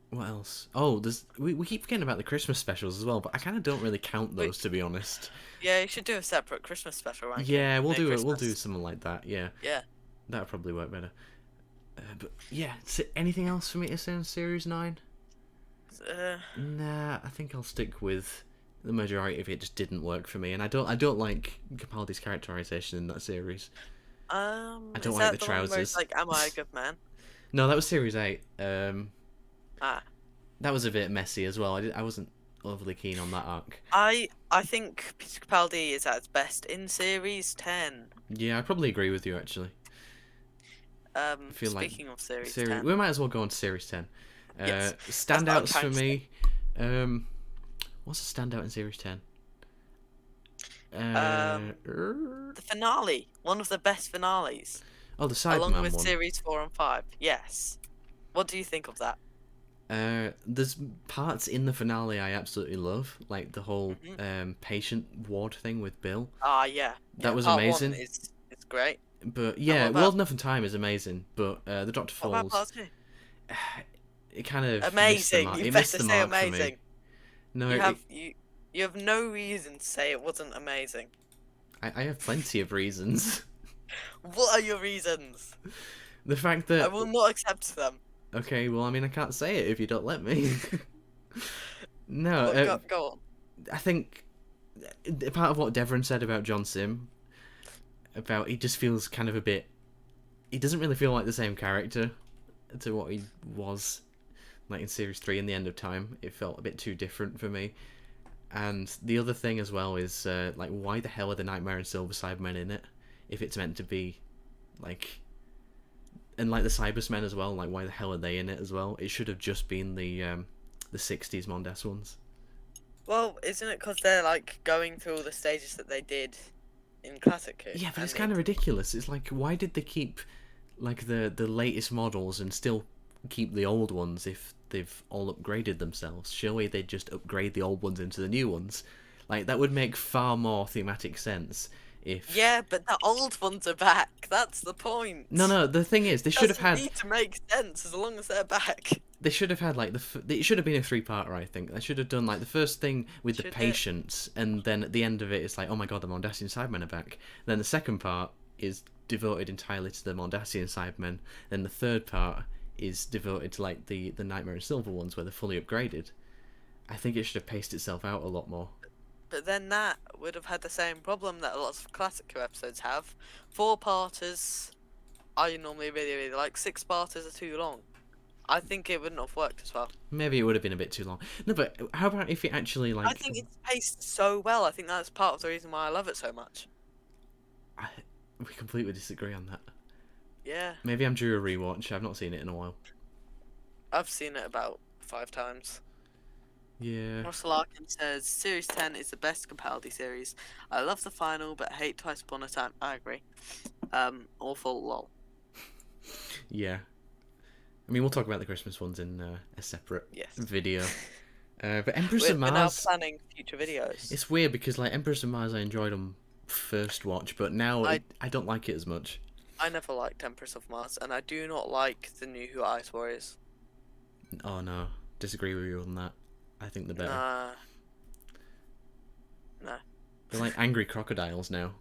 What else? Oh, we keep forgetting about the Christmas specials as well, but I kind of don't really count those, to be honest. Yeah, you should do a separate Christmas special, right? Yeah, we'll do it. We'll Christmas. do something like that. Yeah. Yeah. That would probably work better. But yeah, so anything else for me to say on Series 9? Nah, I think I'll stick with the majority of it. Just didn't work for me, and I don't like Capaldi's characterization in that series. I don't is like that the one where trousers. it's like, am I a good man? No, that was Series 8. Ah. That was a bit messy as well. I wasn't overly keen on that arc. I think Peter Capaldi is at its best in Series 10. Yeah, I probably agree with you actually. Feel like Speaking of Series 10. We might as well go on to Series 10. Yes, Standouts trying for to me. What's a standout in Series 10? The finale. One of the best finales. Oh, the Cyberman Along with one. Series 4 and 5. Yes. What do you think of that? There's parts in the finale I absolutely love, like the whole patient ward thing with Bill. Ah, yeah. That was part amazing. One it's great. But yeah, what about- World Enough and Time is amazing. But the Doctor What about Falls, part 2? it kind of Amazing. You It better missed the say mark for me. amazing. No, You have no reason to say it wasn't amazing. I have plenty of reasons. What are your reasons? The fact that I will not accept them. Okay, well, I mean, I can't say it if you don't let me. No, Go on. I think part of what Devon said about John Sim, about he just feels kind of a bit. He doesn't really feel like the same character to what he was, like in Series 3 in the End of Time. It felt a bit too different for me. And the other thing as well is, like, why the hell are the Nightmare and Silver Cybermen in it? If it's meant to be, like... And, like, the Cybersmen as well, like, why the hell are they in it as well? It should have just been the 60s Mondes ones. Well, isn't it because they're like going through all the stages that they did in Classic Who. Yeah, but it's and kind of ridiculous. It's like, why did they keep like the latest models and still keep the old ones if they've all upgraded themselves? Surely they'd just upgrade the old ones into the new ones. Like, that would make far more thematic sense if... Yeah, but the old ones are back. That's the point. No, the thing is, they should have had... It doesn't need to make sense as long as they're back. They should have had, like, it should have been a three-parter, I think. They should have done, like, the first thing with the patients, and then at the end of it, it's like, oh my god, the Mondasian Cybermen are back. Then the second part is devoted entirely to the Mondasian Cybermen. Then the third part is devoted to, like, the Nightmare and Silver ones, where they're fully upgraded. I think it should have paced itself out a lot more. But then that would have had the same problem that lots of Classic Who episodes have. 4-parters, I normally really like. 6-parters are too long. I think it wouldn't have worked as well. Maybe it would have been a bit too long. No, but how about if it actually, like... I think it's paced so well. I think that's part of the reason why I love it so much. We completely disagree on that. Yeah. Maybe I'm due a rewatch. I've not seen it in a while. I've seen it about 5 times. Yeah. Russell Larkin says, Series 10 is the best Capaldi series. I love the final, but hate Twice Upon a Time. I agree. Awful lol. Yeah. I mean, we'll talk about the Christmas ones in a separate video. But Empress of Mars... We're now planning future videos. It's weird because, like, Empress of Mars I enjoyed on first watch, but now I don't like it as much. I never liked Empress of Mars, and I do not like the New Who Ice Warriors. Oh no, disagree with you on that. I think they're better. No. They're like angry crocodiles now.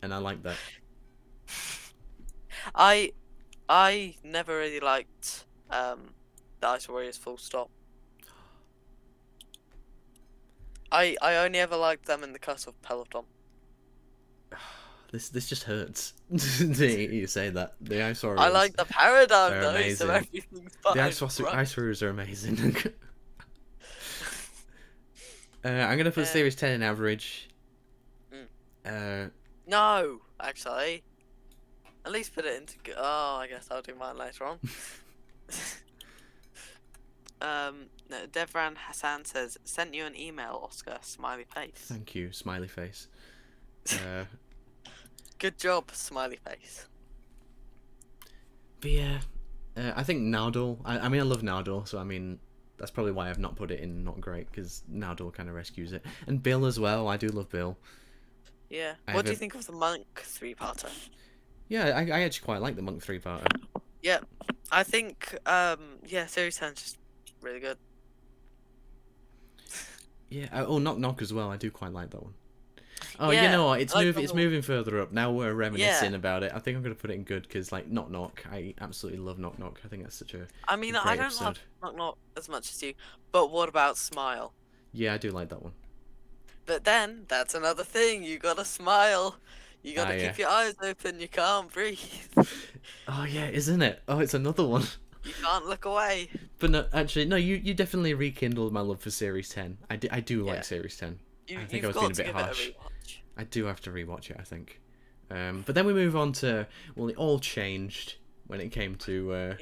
And I like that. I never really liked the Ice Warriors full stop. I only ever liked them in the Curse of Peloton. This just hurts to hear you say that. The Ice Warriors. I like the paradigm though, amazing. so everything's fine. The Ice Warriors are amazing. I'm gonna put Series 10 in average. No, actually. At least put it into... Oh, I guess I'll do mine later on. No, Devran Hassan says, sent you an email, Oscar, smiley face. Thank you, smiley face. Good job, smiley face. But yeah, I think Nardole... I mean, I love Nardole, so I mean, that's probably why I've not put it in not great, because Nardole kind of rescues it. And Bill as well, I do love Bill. Yeah. What do you think of the Monk 3-parter? Yeah, I actually quite like the Monk 3-parter. Yeah, I think, Series 10 is just really good. Yeah, oh, Knock Knock as well, I do quite like that one. Oh, yeah, you know what, it's moving further up, now we're reminiscing about it. I think I'm going to put it in good, because, like, Knock Knock, I absolutely love Knock Knock. I think that's such a I mean, great I don't episode. love Knock Knock as much as you, but what about Smile? Yeah, I do like that one. But then, that's another thing, you gotta smile. You gotta keep your eyes open, you can't breathe. Oh yeah, isn't it? Oh, it's another one. You can't look away. But no, actually, no, you definitely rekindled my love for Series 10. I do like Series 10. I think I was being a bit harsh. I do have to rewatch it, I think. But then we move on to, well, it all changed when it came to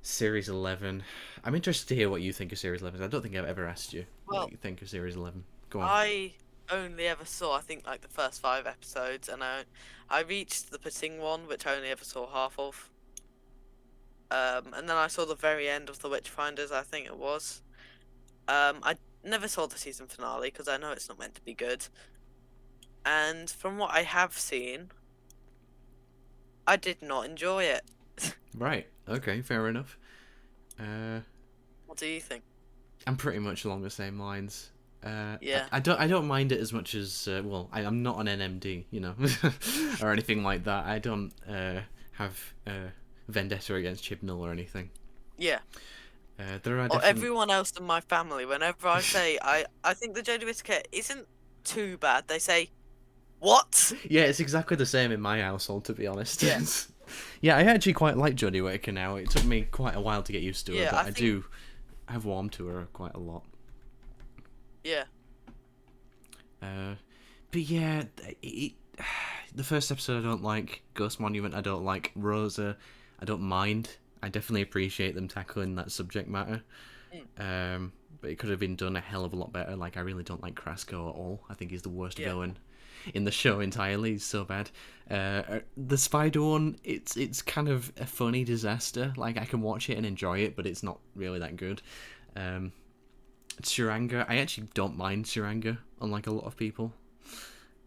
Series 11. I'm interested to hear what you think of Series 11. I don't think I've ever asked you what you think of Series 11. Go on. I only ever saw, I think, like the first 5 episodes, and I reached the Pating one, which I only ever saw half of. And then I saw the very end of the Witchfinders, I think it was. I never saw the season finale because I know it's not meant to be good. And from what I have seen, I did not enjoy it. Right. Okay. Fair enough. What do you think? I'm pretty much along the same lines. Yeah. I don't mind it as much as I'm not an NMD, you know, or anything like that. I don't have vendetta against Chibnall or anything. Yeah. There are everyone else in my family. Whenever I say I think the Jodie Whittaker isn't too bad, they say, "What?" Yeah, it's exactly the same in my household, to be honest. Yeah. Yeah, I actually quite like Jodie Whittaker now. It took me quite a while to get used to her, but I do have warmed to her quite a lot. Yeah. But yeah, the first episode I don't like. Ghost Monument I don't like. Rosa I don't mind. I definitely appreciate them tackling that subject matter. But it could have been done a hell of a lot better. Like, I really don't like Krasko at all. I think he's the worst villain in the show entirely. It's so bad. The spider one, it's kind of a funny disaster. Like, I can watch it and enjoy it, but it's not really that good. Tsuranga, I actually don't mind Tsuranga, unlike a lot of people.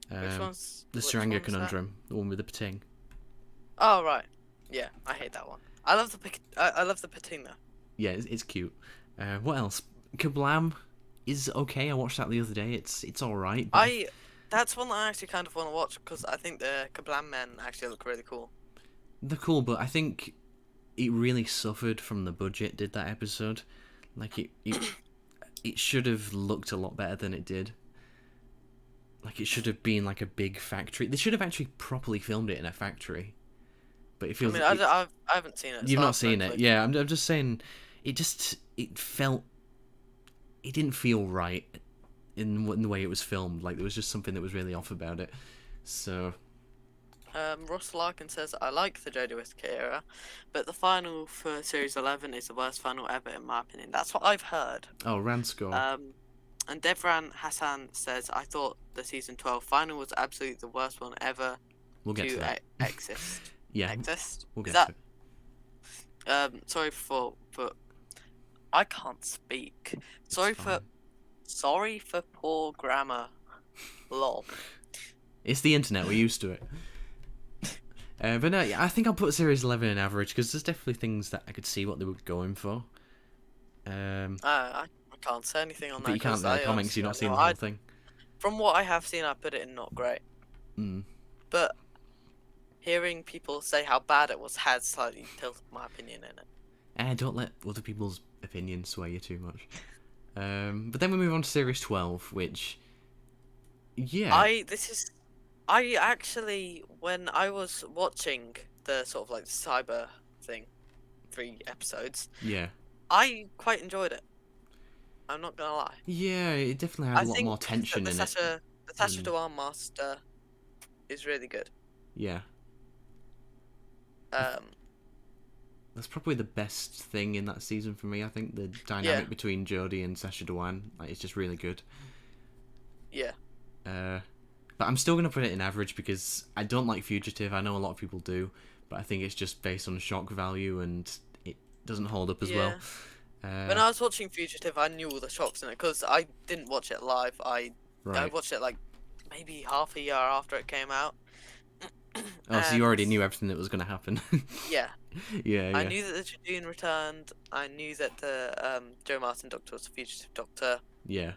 The Tsuranga Conundrum, the one with the pating. Oh right, yeah, I hate that one. I love the pating though. Yeah, it's cute. What else? Kablam is okay. I watched that the other day. It's all right. That's one that I actually kind of want to watch because I think the Kablam men actually look really cool. They're cool, but I think it really suffered from the budget. Did that episode? Like it should have looked a lot better than it did. Like, it should have been like a big factory. They should have actually properly filmed it in a factory. But it feels. I mean, I haven't seen it. You've not seen it, yeah. I'm just saying, it didn't feel right in the way it was filmed. Like, there was just something that was really off about it. So. Ross Larkin says, I like the Jodie Whittaker era, but the final for Series 11 is the worst final ever in my opinion. That's what I've heard. Oh, Ranscore. And Devran Hassan says, I thought the Season 12 final was absolutely the worst one ever we'll get to that. Exist. Yeah, Exist? We'll get to it. Sorry for I can't speak. Sorry for poor grammar. Lol. It's the internet, we're used to it. But no, I think I'll put Series 11 in average, because there's definitely things that I could see what they were going for. I can't say anything on that. But you can't say comics, you've not seen the whole thing. From what I have seen, I put it in not great. But hearing people say how bad it was has slightly tilted my opinion in it. Don't let other people's opinions sway you too much. But then we move on to Series 12, which... Yeah. I actually, when I was watching the sort of like cyber thing, 3 episodes, yeah, I quite enjoyed it. I'm not gonna lie. Yeah, it definitely had a lot more tension in it. The Sacha Dhawan Master is really good. Yeah. That's probably the best thing in that season for me. I think the dynamic between Jodie and Sacha Dhawan, like, is just really good. Yeah. But I'm still going to put it in average because I don't like Fugitive. I know a lot of people do, but I think it's just based on shock value and it doesn't hold up as well. When I was watching Fugitive, I knew all the shocks in it because I didn't watch it live. I watched it like maybe half a year after it came out. Oh, so you already knew everything that was going to happen. Yeah. Yeah. I knew that the Dragoon returned. I knew that the Joe Martin Doctor was the Fugitive Doctor. Yeah.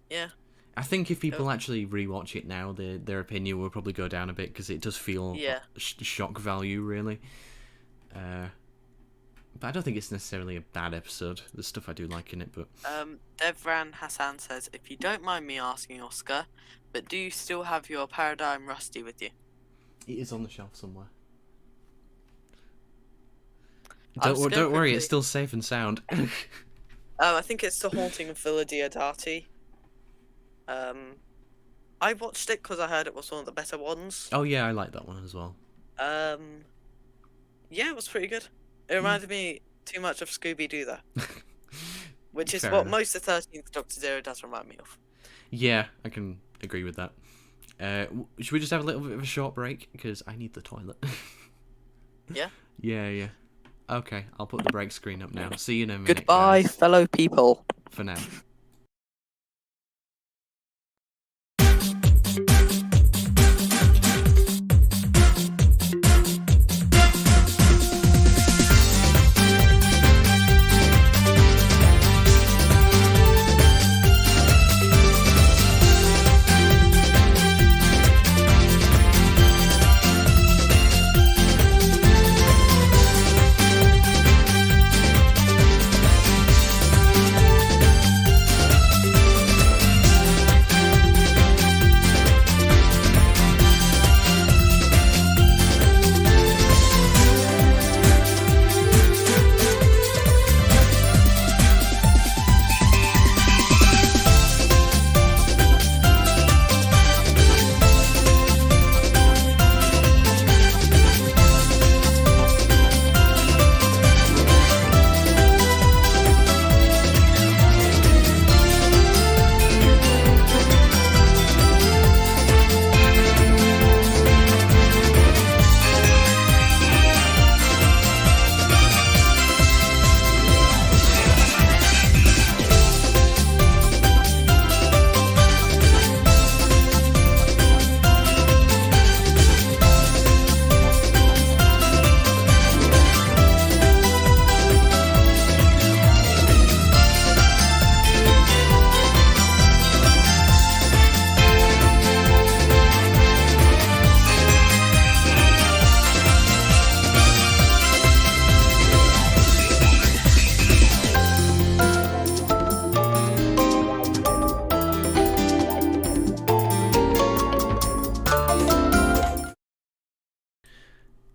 Yeah. I think if people actually rewatch it now, their opinion will probably go down a bit because it does feel shock value, really. But I don't think it's necessarily a bad episode. There's stuff I do like in it, but... Devran Hassan says, if you don't mind me asking, Oscar, but do you still have your Paradigm Rusty with you? It is on the shelf somewhere. Don't worry, it's still safe and sound. I think it's The Haunting of Villa Diodati. I watched it because I heard it was one of the better ones. Oh yeah, I like that one as well. Yeah, it was pretty good. It reminded me too much of Scooby-Doo though. Which is Fair what enough. Most of 13th Doctor Zero does remind me of. Yeah, I can agree with that. Should we just have a little bit of a short break? Because I need the toilet. Yeah? Yeah. Okay, I'll put the break screen up now. See you in a minute. Goodbye, guys. fellow people. For now.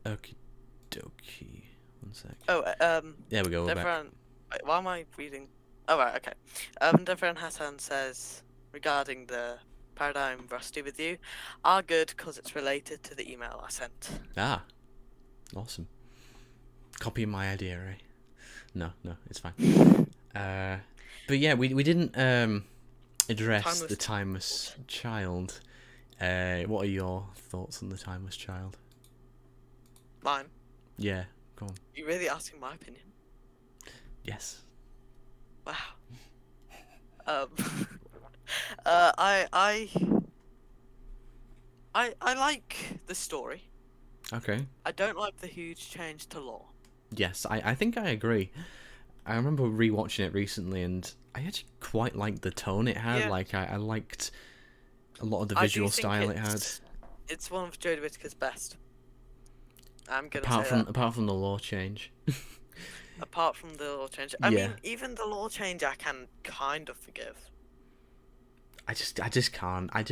Okie dokie. One sec. Oh, There we go. We're back. Devran, wait, why am I reading? Oh, right, okay. Devran Hassan says, regarding the paradigm rusty with you, are good because it's related to the email I sent. Ah, awesome. Copy my idea, eh? No, it's fine. But yeah, we didn't address the Timeless Child. What are your thoughts on the Timeless Child? Mine? Yeah, go on. You're really asking my opinion? Yes. Wow. I like the story. Okay. I don't like the huge change to lore. Yes, I think I agree. I remember rewatching it recently, and I actually quite liked the tone it had. Yeah. Like, I liked a lot of the visual style it had. It's one of Jodie Whittaker's best. I'm gonna say that. Apart from the lore change. Apart from the lore change, I mean, even the lore change I can kind of forgive. I just can't. It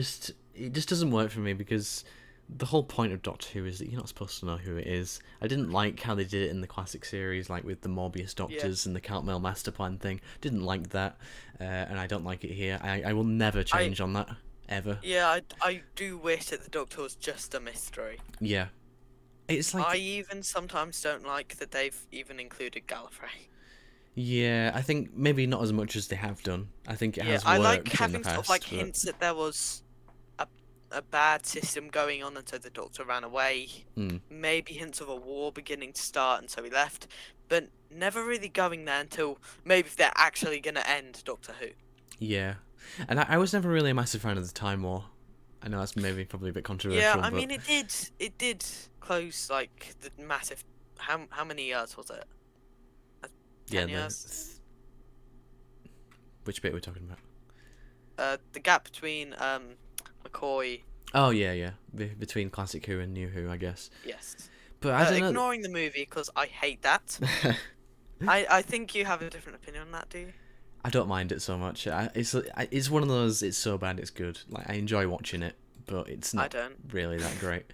just doesn't work for me because the whole point of Doctor Who is that you're not supposed to know who it is. I didn't like how they did it in the classic series, like with the Morbius Doctors and the Cartmel Master Plan thing. Didn't like that, and I don't like it here. I will never change on that, ever. Yeah, I do wish that the Doctor was just a mystery. Yeah. It's like... I even sometimes don't like that they've even included Gallifrey. Yeah, I think maybe not as much as they have done. I think it has worked I like in the having past, sort of like but... hints that there was a bad system going on and so the Doctor ran away. Maybe hints of a war beginning to start and so he left. But never really going there until maybe if they're actually going to end Doctor Who. Yeah. And I was never really a massive fan of the Time War. I know that's probably a bit controversial. Yeah, I but... mean it did close like the massive... How many years was it? 10 years? Which bit we're talking about? The gap between McCoy... Oh, yeah. Between Classic Who and New Who, I guess. Yes. But I don't know... Ignoring the movie, because I hate that. I think you have a different opinion on that, do you? I don't mind it so much. It's one of those, it's so bad it's good. Like, I enjoy watching it, but it's not really that great.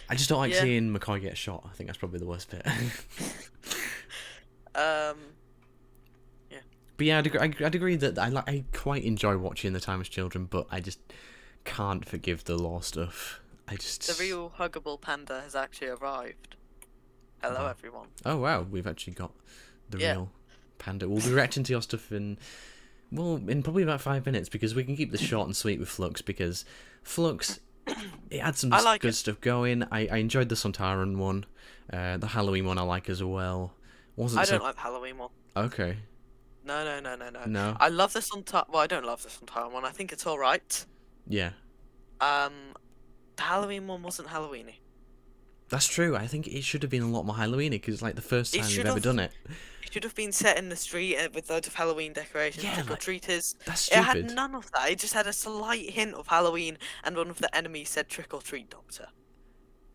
I just don't like seeing McCoy get shot. I think that's probably the worst bit. Yeah. But yeah, I'd agree that I quite enjoy watching The Timeless Children, but I just can't forgive the lore stuff. The real huggable panda has actually arrived. Hello, everyone. Oh wow, we've actually got the real panda. We'll be reacting to your stuff in probably about 5 minutes because we can keep this short and sweet with Flux because Flux, it had some good stuff going. I enjoyed the Sontaran one, the Halloween one I like as well. I don't like the Halloween one. Okay. No. I love the Sontaran. Well, I don't love the Sontaran one. I think it's all right. Yeah. The Halloween one wasn't Halloweeny. That's true. I think it should have been a lot more Halloweeny because it's like the first time they've ever done it. It should have been set in the street with loads of Halloween decorations, trick-or-treaters. That's stupid. It had none of that. It just had a slight hint of Halloween, and one of the enemies said "Trick-or-treat, Doctor."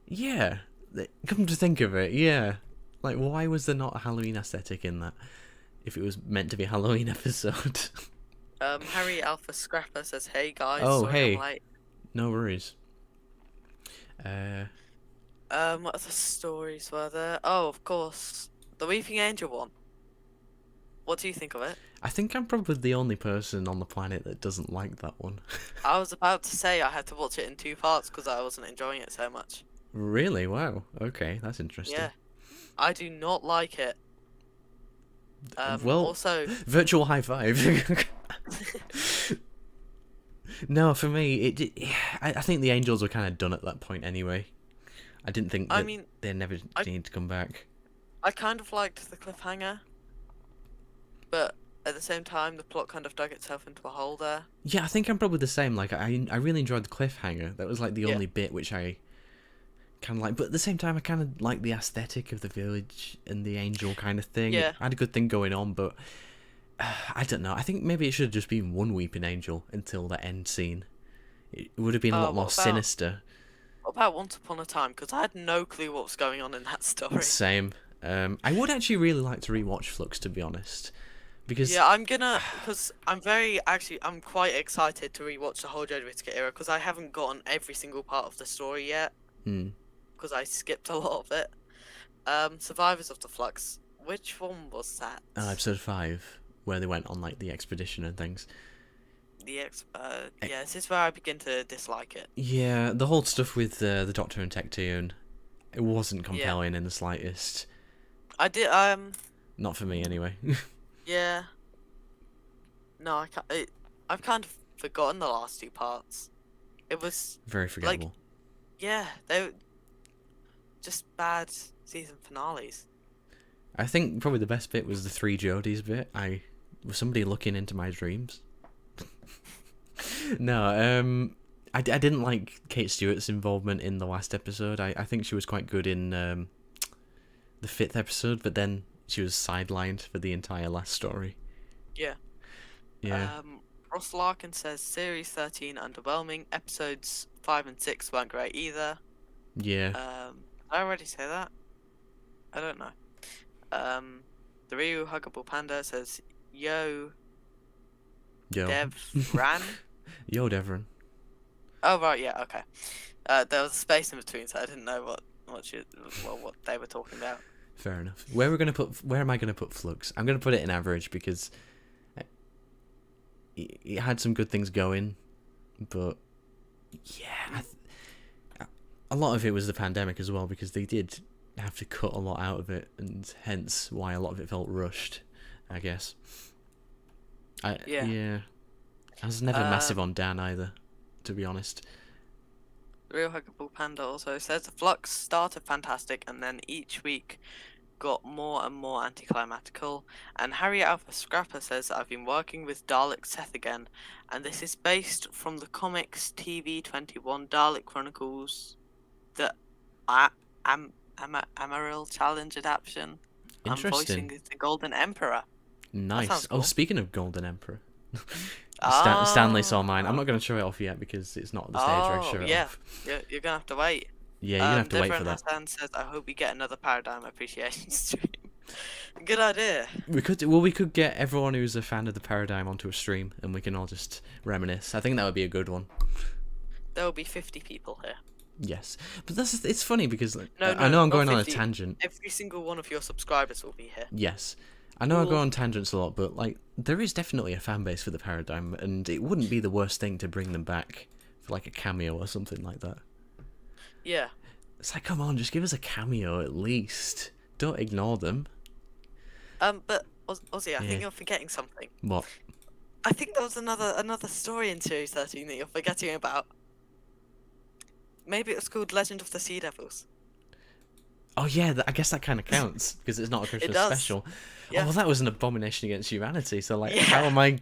Yeah. Come to think of it, yeah. Like, why was there not a Halloween aesthetic in that? If it was meant to be a Halloween episode. Harry Alpha Scrapper says, "Hey guys." Oh, sorry hey. I'm late. No worries. What other stories were there? Oh, of course, the Weeping Angel one. What do you think of it? I think I'm probably the only person on the planet that doesn't like that one. I was about to say I had to watch it in 2 parts because I wasn't enjoying it so much. Really? Wow. Okay, that's interesting. Yeah, I do not like it. Well, also, virtual high five. No, for me, I think the Angels were kind of done at that point anyway. I didn't think that they never need to come back. I kind of liked the cliffhanger, but at the same time, the plot kind of dug itself into a hole there. Yeah, I think I'm probably the same. Like, I really enjoyed the cliffhanger. That was like the only bit which I kind of like. But at the same time, I kind of like the aesthetic of the village and the angel kind of thing. Yeah. I had a good thing going on, but I don't know. I think maybe it should have just been one weeping angel until that end scene. It would have been a lot more sinister. What about Once Upon a Time? Because I had no clue what was going on in that story. Same. I would actually really like to rewatch Flux, to be honest. Because because I'm quite excited to rewatch the whole Jodie Whittaker era because I haven't gotten every single part of the story yet. Because because I skipped a lot of it. Survivors of the Flux. Which one was that? Episode 5, where they went on like the expedition and things. Yeah, this is where I begin to dislike it. Yeah, the whole stuff with the Doctor and Tecteun, it wasn't compelling in the slightest. I did Not for me anyway. Yeah. No, I can't. I've kind of forgotten the last 2 parts. It was very forgettable. like, yeah, they were just bad season finales. I think probably the best bit was the 3 Jodies bit. Was somebody looking into my dreams. No, I didn't like Kate Stewart's involvement in the last episode. I think she was quite good in the 5th episode, but then she was sidelined for the entire last story. Yeah. Yeah. Ross Larkin says series 13 underwhelming. Episodes 5 and 6 weren't great either. Yeah. Did I already say that? I don't know. The Ryu Huggable Panda says Yo. Devran? Yo, Devran. Oh right, yeah, okay. There was a space in between, so I didn't know what they were talking about. Fair enough. Where am I gonna put Flux? I'm gonna put it in average because it had some good things going, but yeah, a lot of it was the pandemic as well, because they did have to cut a lot out of it, and hence why a lot of it felt rushed, I guess. Yeah. I was never massive on Dan either, to be honest. The Real Huggable Panda also says the Flux started fantastic and then each week got more and more anticlimactical. And Harry Alpha Scrapper says, I've been working with Dalek Seth again, and this is based from the comics TV 21 Dalek Chronicles, the Amaryl Challenge adaptation. I'm voicing the Golden Emperor. Nice. Cool. Oh, speaking of Golden Emperor, Stanley saw mine. I'm not going to show it off yet because it's not the stage where I show it off. You're gonna have to wait. Yeah, you're gonna have to wait for that. Hassan says, I hope we get another Paradigm Appreciation stream. Good idea. We could get everyone who's a fan of the Paradigm onto a stream, and we can all just reminisce. I think that would be a good one. There will be 50 people here. Yes, but it's funny because No, I know I'm going 50. on a tangent. Every single one of your subscribers will be here. Yes. I know I go on tangents a lot, but like there is definitely a fan base for the Paradigm, and it wouldn't be the worst thing to bring them back for like a cameo or something like that. Yeah. It's like, come on, just give us a cameo at least. Don't ignore them. But Ozzy, I think you're forgetting something. What? I think there was another story in Series 13 that you're forgetting about. Maybe it was called Legend of the Sea Devils. Oh yeah, I guess that kind of counts because it's not a Christmas special. Yeah. Oh, well, that was an abomination against humanity. So like, how am I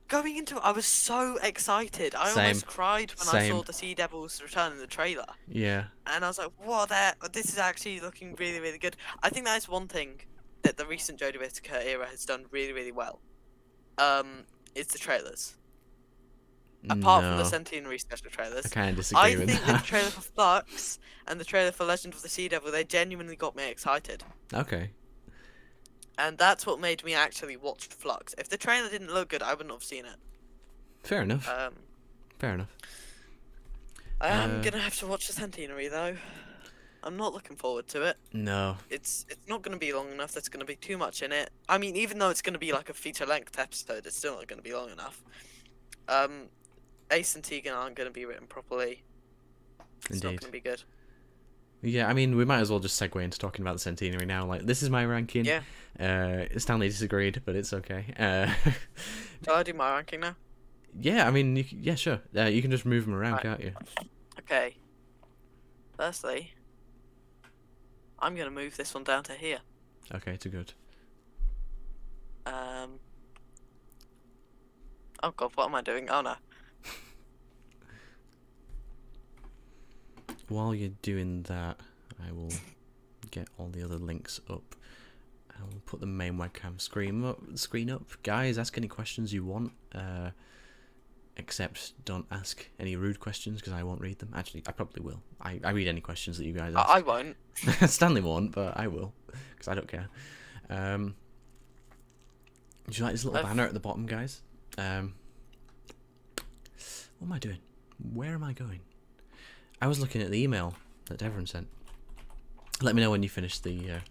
going into it? I was so excited. I almost cried when I saw the Sea Devils return in the trailer. Yeah. And I was like, "What? This is actually looking really, really good." I think that is one thing that the recent Jodie Whittaker era has done really, really well. Is the trailers. Apart from the Centenary special trailers. I kind of disagree with that. I think the trailer for Flux and the trailer for Legend of the Sea Devil, they genuinely got me excited. Okay. And that's what made me actually watch Flux. If the trailer didn't look good, I wouldn't have seen it. Fair enough. Fair enough. I am going to have to watch the Centenary, though. I'm not looking forward to it. No. It's not going to be long enough. There's going to be too much in it. I mean, even though it's going to be like a feature-length episode, it's still not going to be long enough. Ace and Tegan aren't going to be written properly. It's not going to be good. Yeah, I mean, we might as well just segue into talking about the Centenary now. Like, this is my ranking. Yeah. Stanley disagreed, but it's okay. Shall I do my ranking now? Yeah, I mean, yeah, sure. You can just move them around, can't you? Okay. Firstly, I'm going to move this one down to here. Okay, too good. Oh god, what am I doing? Oh no. While you're doing that, I will get all the other links up. I will put the main webcam screen up. Guys, ask any questions you want. Except don't ask any rude questions because I won't read them. Actually, I probably will. I read any questions that you guys ask. I won't. Stanley won't, but I will because I don't care. Would you like this little banner at the bottom, guys? What am I doing? Where am I going? I was looking at the email that Devon sent. Let me know when you finish the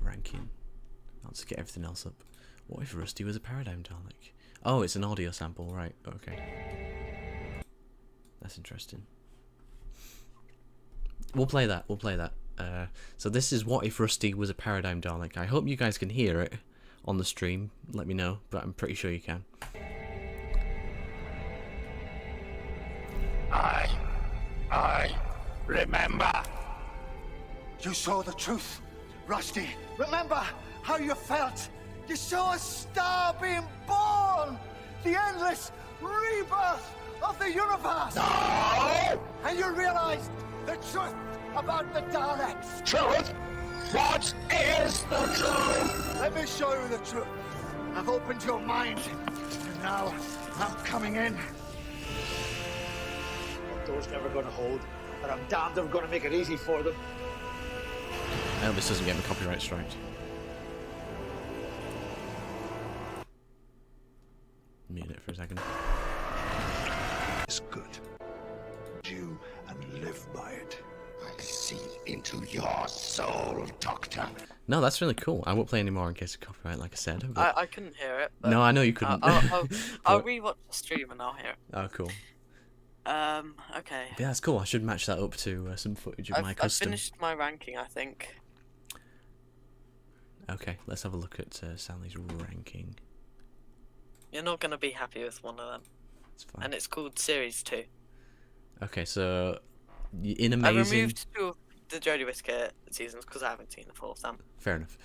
ranking. I'll just get everything else up. What if Rusty was a Paradigm Dalek? Oh, it's an audio sample, right? Okay. That's interesting. We'll play that. We'll play that. So this is what if Rusty was a Paradigm Dalek. I hope you guys can hear it on the stream. Let me know, but I'm pretty sure you can. I remember. You saw the truth, Rusty. Remember how you felt. You saw a star being born. The endless rebirth of the universe. No! And you realized the truth about the Daleks. Truth? What is the truth? Let me show you the truth. I've opened your mind, and now I'm coming in. That door's never going to hold, but I'm damned I'm going to make it easy for them. I hope this doesn't get me copyright striked. Mute it for a second. It's good. You and live by it. I see into your soul, Doctor. No, that's really cool. I won't play anymore in case of copyright, like I said. But... I couldn't hear it. But no, I know you couldn't. I'll rewatch the stream and I'll hear it. Oh, cool. Okay. Yeah, that's cool. I should match that up to some footage of my custom. I've finished my ranking, I think. Okay, let's have a look at Sally's ranking. You're not going to be happy with one of them. It's fine. And it's called Series 2. Okay, so in Amazing... I removed 2 of the Jodie Whittaker seasons because I haven't seen the full of them. Fair enough.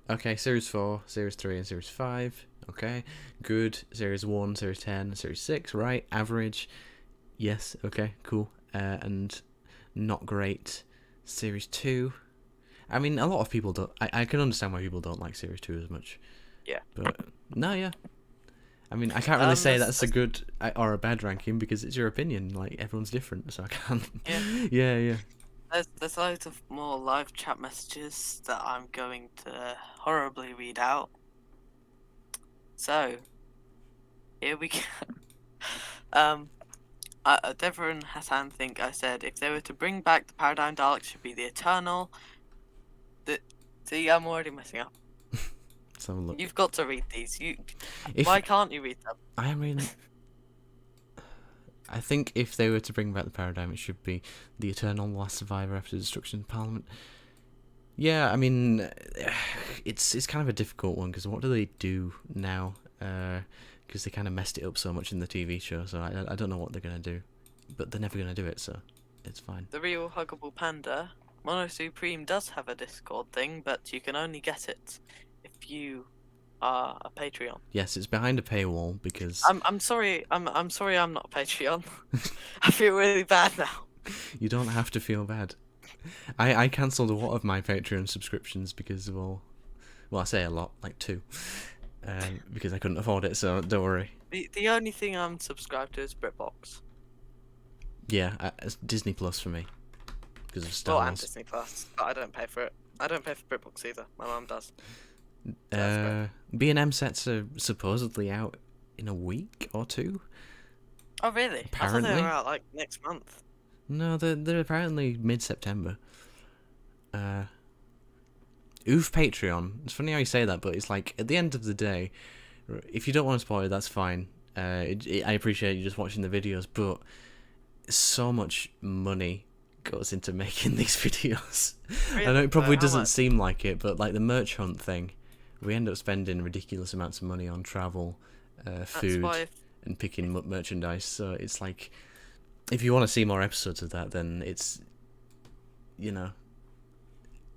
Okay, Series 4, Series 3 and Series 5. Okay, good. Series 1, Series 10, Series 6, right. Average. Yes, okay, cool. And not great. Series 2. I mean, a lot of people don't... I can understand why people don't like Series 2 as much. Yeah. But, no, yeah. I mean, I can't really say that's a good or a bad ranking because it's your opinion. Like, everyone's different, so I can't... Yeah. yeah. There's loads of more live chat messages that I'm going to horribly read out. So, here we go. Devon Hassan think I said if they were to bring back the Paradigm Daleks should be the Eternal. See, I'm already messing up. Let's have a look. You've got to read these. Why can't you read them? I am reading. I think if they were to bring back the Paradigm, it should be the Eternal Last Survivor after destruction of Parliament. Yeah, I mean, it's kind of a difficult one because what do they do now? Because they kind of messed it up so much in the TV show, so I don't know what they're gonna do, but they're never gonna do it, so it's fine. The Real Huggable Panda, MonoSupreme does have a Discord thing, but you can only get it if you are a Patreon. Yes, it's behind a paywall because I'm sorry. I'm sorry. I'm not a Patreon. I feel really bad now. You don't have to feel bad. I cancelled a lot of my Patreon subscriptions because of all. Well, I say a lot, like 2, because I couldn't afford it. So don't worry. The only thing I'm subscribed to is BritBox. Yeah, it's Disney Plus for me because of Star Wars. And Disney Plus, but I don't pay for it. I don't pay for BritBox either. My mum does. B&M sets are supposedly out in a week or 2. Oh really? Apparently. I thought they were out like next month. No, they're apparently mid-September. Oof Patreon. It's funny how you say that, but it's like at the end of the day, if you don't want to spoil it, that's fine. I appreciate you just watching the videos, but so much money goes into making these videos. Really? I know it probably doesn't seem like it, but like the merch hunt thing, we end up spending ridiculous amounts of money on travel, food, and picking merchandise. So it's like, if you want to see more episodes of that, then it's, you know.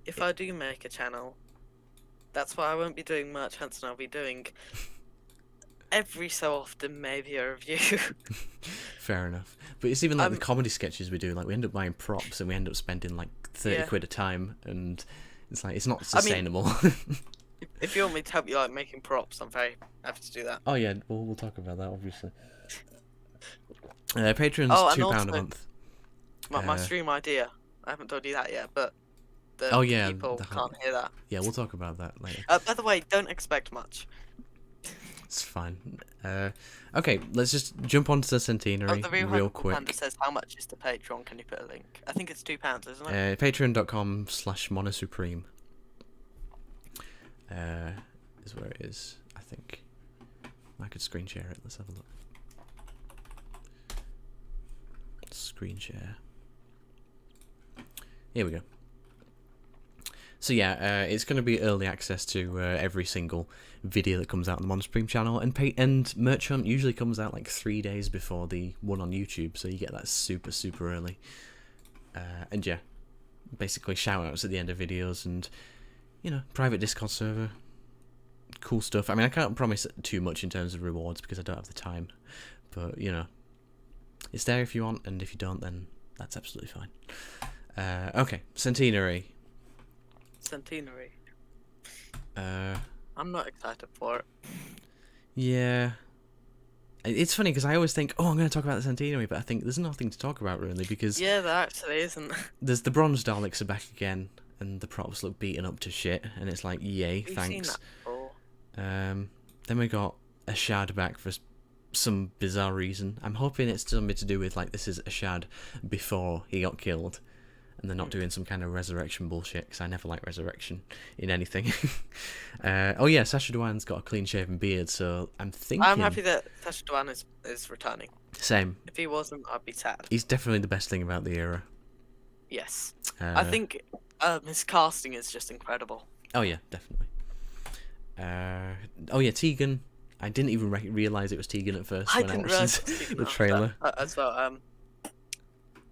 If I do make a channel, that's why I won't be doing merch hunts, and I'll be doing every so often maybe a review. Fair enough. But it's even like the comedy sketches we do, like we end up buying props and we end up spending like 30 quid a time, and it's like, it's not sustainable. I mean, if you want me to help you like making props, I'm very happy to do that. Oh yeah, we'll talk about that obviously. Patreon's £2 a month. My stream idea, I haven't told you that yet, but people can't hear that. Yeah, we'll talk about that later. By the way, don't expect much. It's fine. Okay, let's just jump onto the Centenary The real real quick. Panda says, how much is the Patreon? Can you put a link? I think it's £2, isn't it? Patreon.com/MonoSupreme. Is where it is, I think. I could screen share it. Let's have a look. Screen share. Here we go. So yeah, it's going to be early access to every single video that comes out on the MonoSupreme channel, and Merch Hunt usually comes out like 3 days before the one on YouTube, so you get that super early. And yeah, basically shout outs at the end of videos, and you know, private Discord server, cool stuff. I mean, I can't promise too much in terms of rewards because I don't have the time, but you know, it's there if you want, and if you don't, then that's absolutely fine. Okay, Centenary. Centenary. I'm not excited for it. Yeah. It's funny because I always think, oh, I'm going to talk about the Centenary, but I think there's nothing to talk about really because Yeah, there actually isn't. there's the bronze Daleks are back again, and the props look beaten up to shit, and it's like, yay, We've thanks. seen that before. Then we got a Shad back for some bizarre reason. I'm hoping it's something to do with like this is a Shad before he got killed, and they're not doing some kind of resurrection bullshit, because I never like resurrection in anything. Oh yeah, Sacha Dhawan's got a clean-shaven beard, so I'm thinking... I'm happy that Sacha Dhawan is returning. Same. If he wasn't, I'd be sad. He's definitely the best thing about the era. Yes. I think his casting is just incredible. Oh yeah, definitely. Oh yeah, Tegan. I didn't even realise it was Tegan at first when I watched the trailer. As well,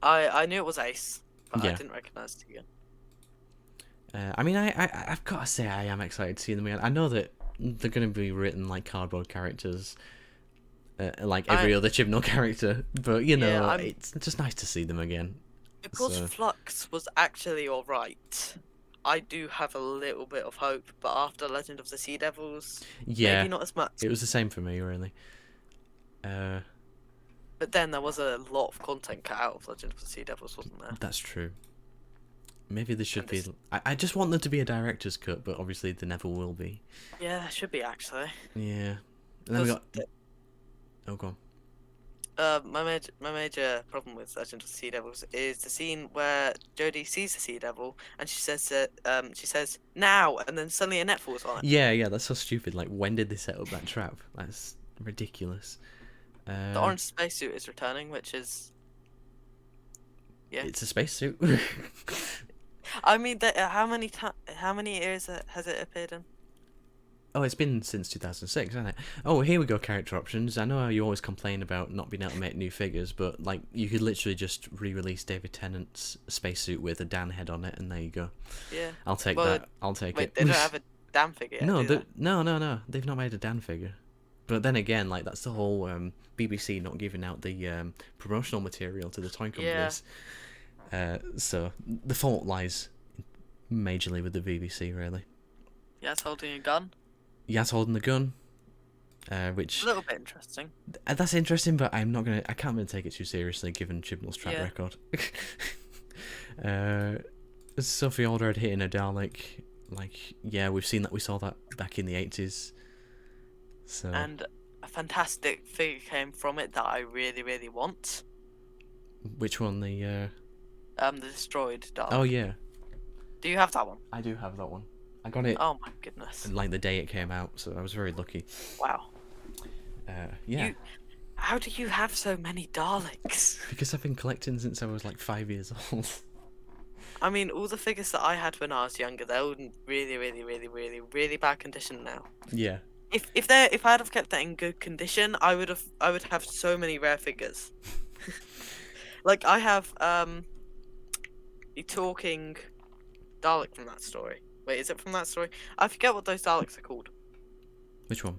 I knew it was Ace, but Yeah. I didn't recognise Tegan. I mean, I've got to say I am excited to see them again. I know that they're going to be written like cardboard characters, like every other Chibnall character, but you know, Yeah, it's just nice to see them again. Because So- Flux was actually alright, I do have a little bit of hope, but after Legend of the Sea Devils, Yeah, maybe not as much. it was the same for me, really. But then there was a lot of content cut out of Legend of the Sea Devils, wasn't there? That's true. Maybe there should And be... this- I just want them to be a director's cut, but obviously there never will be. Yeah, there should be actually. Yeah. And then we 'Cause got... Oh, go on. My major problem with Legend of the Sea Devils is the scene where Jodie sees the Sea Devil and she says now, and then suddenly a net falls on it. Yeah, that's so stupid. Like, when did they set up that trap? That's ridiculous. The orange spacesuit is returning, which is yeah. It's a spacesuit. I mean, how many years has it appeared in? Oh, it's been since 2006, hasn't it? Oh, here we go, character options. I know how you always complain about not being able to make new figures, but like you could literally just re-release David Tennant's spacesuit with a Dan head on it, and there you go. Yeah. I'll take Well, that. I'll take Wait, it. they don't have a damn figure yet, No, do they? no. They've not made a Dan figure. But then again, like that's the whole BBC not giving out the promotional material to the toy companies. So the fault lies majorly with the BBC, really. Yeah, it's holding a gun. Yaz holding the gun, which A little bit interesting. that's interesting, but I can't really take it too seriously given Chibnall's track Yeah. record. Sophie Alderhead hitting a Dalek, like yeah, we saw that back in the 80s. So And a fantastic figure came from it that I really, really want. which one? The The destroyed Dalek. oh yeah, Do you have that one? I do have that one. I got it Oh my goodness! like the day it came out, so I was very lucky. Wow. Yeah, How do you have so many Daleks? because I've been collecting since I was like 5 years old. I mean, all the figures that I had when I was younger, they're all in really, really, really, really, really bad condition now. Yeah. If I'd have kept that in good condition, I would have so many rare figures. Like I have the talking Dalek from that story. Wait, is it from that story? I forget what those Daleks are called. Which one?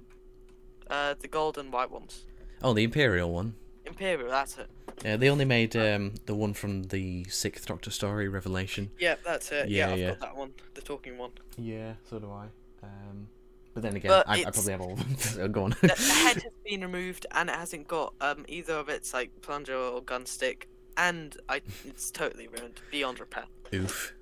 The gold and white ones. Oh, the Imperial one. Imperial, that's it. Yeah, they only made the one from the 6th Doctor story, Revelation. Yeah, that's it. Yeah, Yeah, I've yeah. got that one, the talking one. Yeah, so do I. But then again, But I it's- probably have all of them. So go on. The head has been removed, and it hasn't got either of its like plunger or gun stick, and it's totally ruined beyond repair. Oof.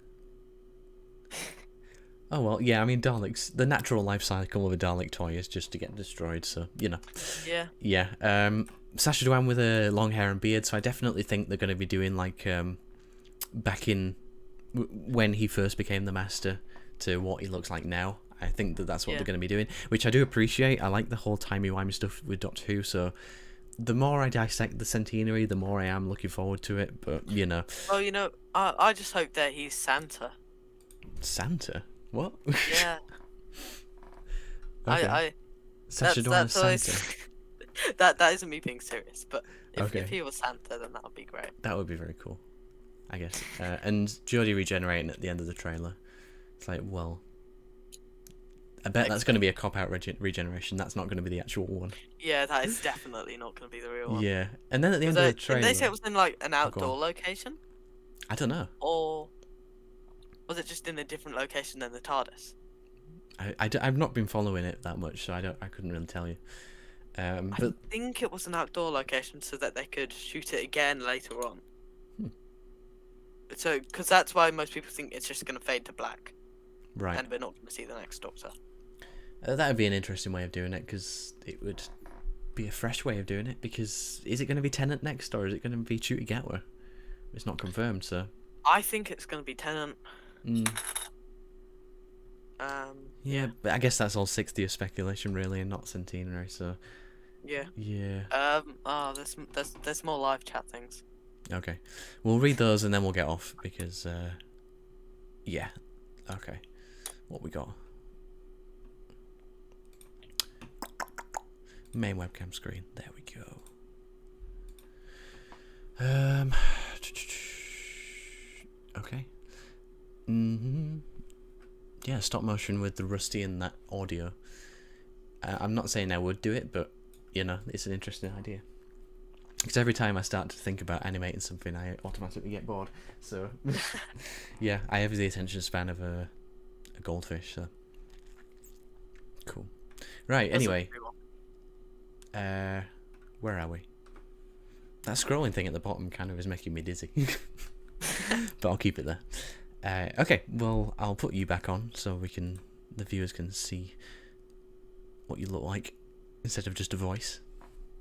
Oh well, yeah. I mean, Daleks. The natural life cycle of a Dalek toy is just to get destroyed. So you know. Yeah. Yeah. Sacha Dhawan with a long hair and beard. So I definitely think they're going to be doing like back in when he first became the Master to what he looks like now. I think that's what they're going to be doing, which I do appreciate. I like the whole timey-wimey stuff with Doctor Who. So the more I dissect the Centenary, the more I am looking forward to it. But you know. Well, you know, I just hope that he's Santa. Santa. What? Yeah. Okay. Sacha Dhawan that's always, Santa. that isn't me being serious, but if he was Santa, then that would be great. That would be very cool, I guess. And Jodie regenerating at the end of the trailer. It's like, well, I bet that's going to be a cop-out regeneration. That's not going to be the actual one. Yeah, that is definitely not going to be the real one. Yeah. And then at the end of the trailer... Did they say it was in like an outdoor location? I don't know. Or was it just in a different location than the TARDIS? I've not been following it that much, so I couldn't really tell you. But I think it was an outdoor location so that they could shoot it again later on. So, because that's why most people think it's just going to fade to black. Right. And we're not going to see the next Doctor. That would be an interesting way of doing it, because it would be a fresh way of doing it, because is it going to be Tennant next, or is it going to be Ncuti Gatwa? It's not confirmed, so... I think it's going to be Tennant. Yeah, but I guess that's all 60th speculation, really, and not Centenary, so... Yeah. Yeah. There's more live chat things. Okay. We'll read those and then we'll get off, because, yeah. Okay. What we got? Main webcam screen. There we go. Okay. Yeah, stop motion with the Rusty and that audio. I'm not saying I would do it, but, you know, it's an interesting idea. Because every time I start to think about animating something, I automatically get bored. So, yeah, I have the attention span of a goldfish, so... Cool. Right, anyway. Where are we? That scrolling thing at the bottom kind of is making me dizzy. But I'll keep it there. Okay, well, I'll put you back on so the viewers can see what you look like instead of just a voice.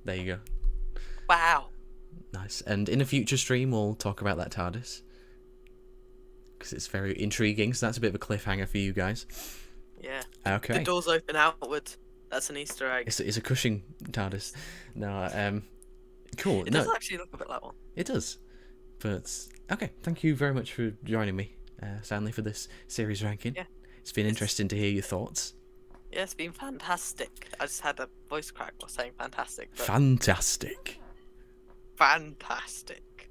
There you go. Wow. Nice. And in a future stream, we'll talk about that TARDIS, because it's very intriguing. So that's a bit of a cliffhanger for you guys. Yeah. Okay. The doors open outwards. That's an Easter egg. It's a Cushing TARDIS. No. Cool. It does actually look a bit like one. It does. But okay. Thank you very much for joining me, Stanley, for this series ranking. Yeah. It's been interesting to hear your thoughts. Yeah, it's been fantastic. I just had a voice crack while saying fantastic. But... Fantastic. Fantastic.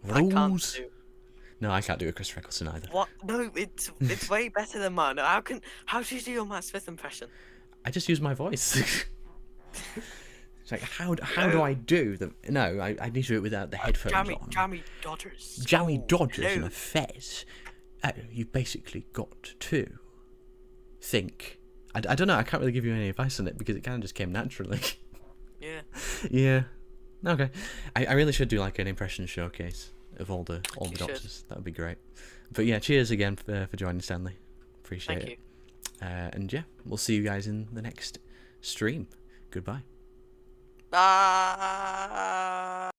Rose. No, I can't do a Chris Eccleston either. What? No, it's way better than mine. How do you do your Matt Smith impression? I just use my voice. It's like, how do I do the... No, I need to do it without the headphones on. Jammy Dodgers. Jammy Dodgers hello. and a fez. You've basically got to think. I don't know, I can't really give you any advice on it, because it kind of just came naturally. Yeah. Yeah. Okay. I really should do like an impression showcase of all the You Doctors. That would be great. But yeah, cheers again for joining, Stanley. Appreciate Thank it. you. And yeah, we'll see you guys in the next stream. Goodbye. Bye.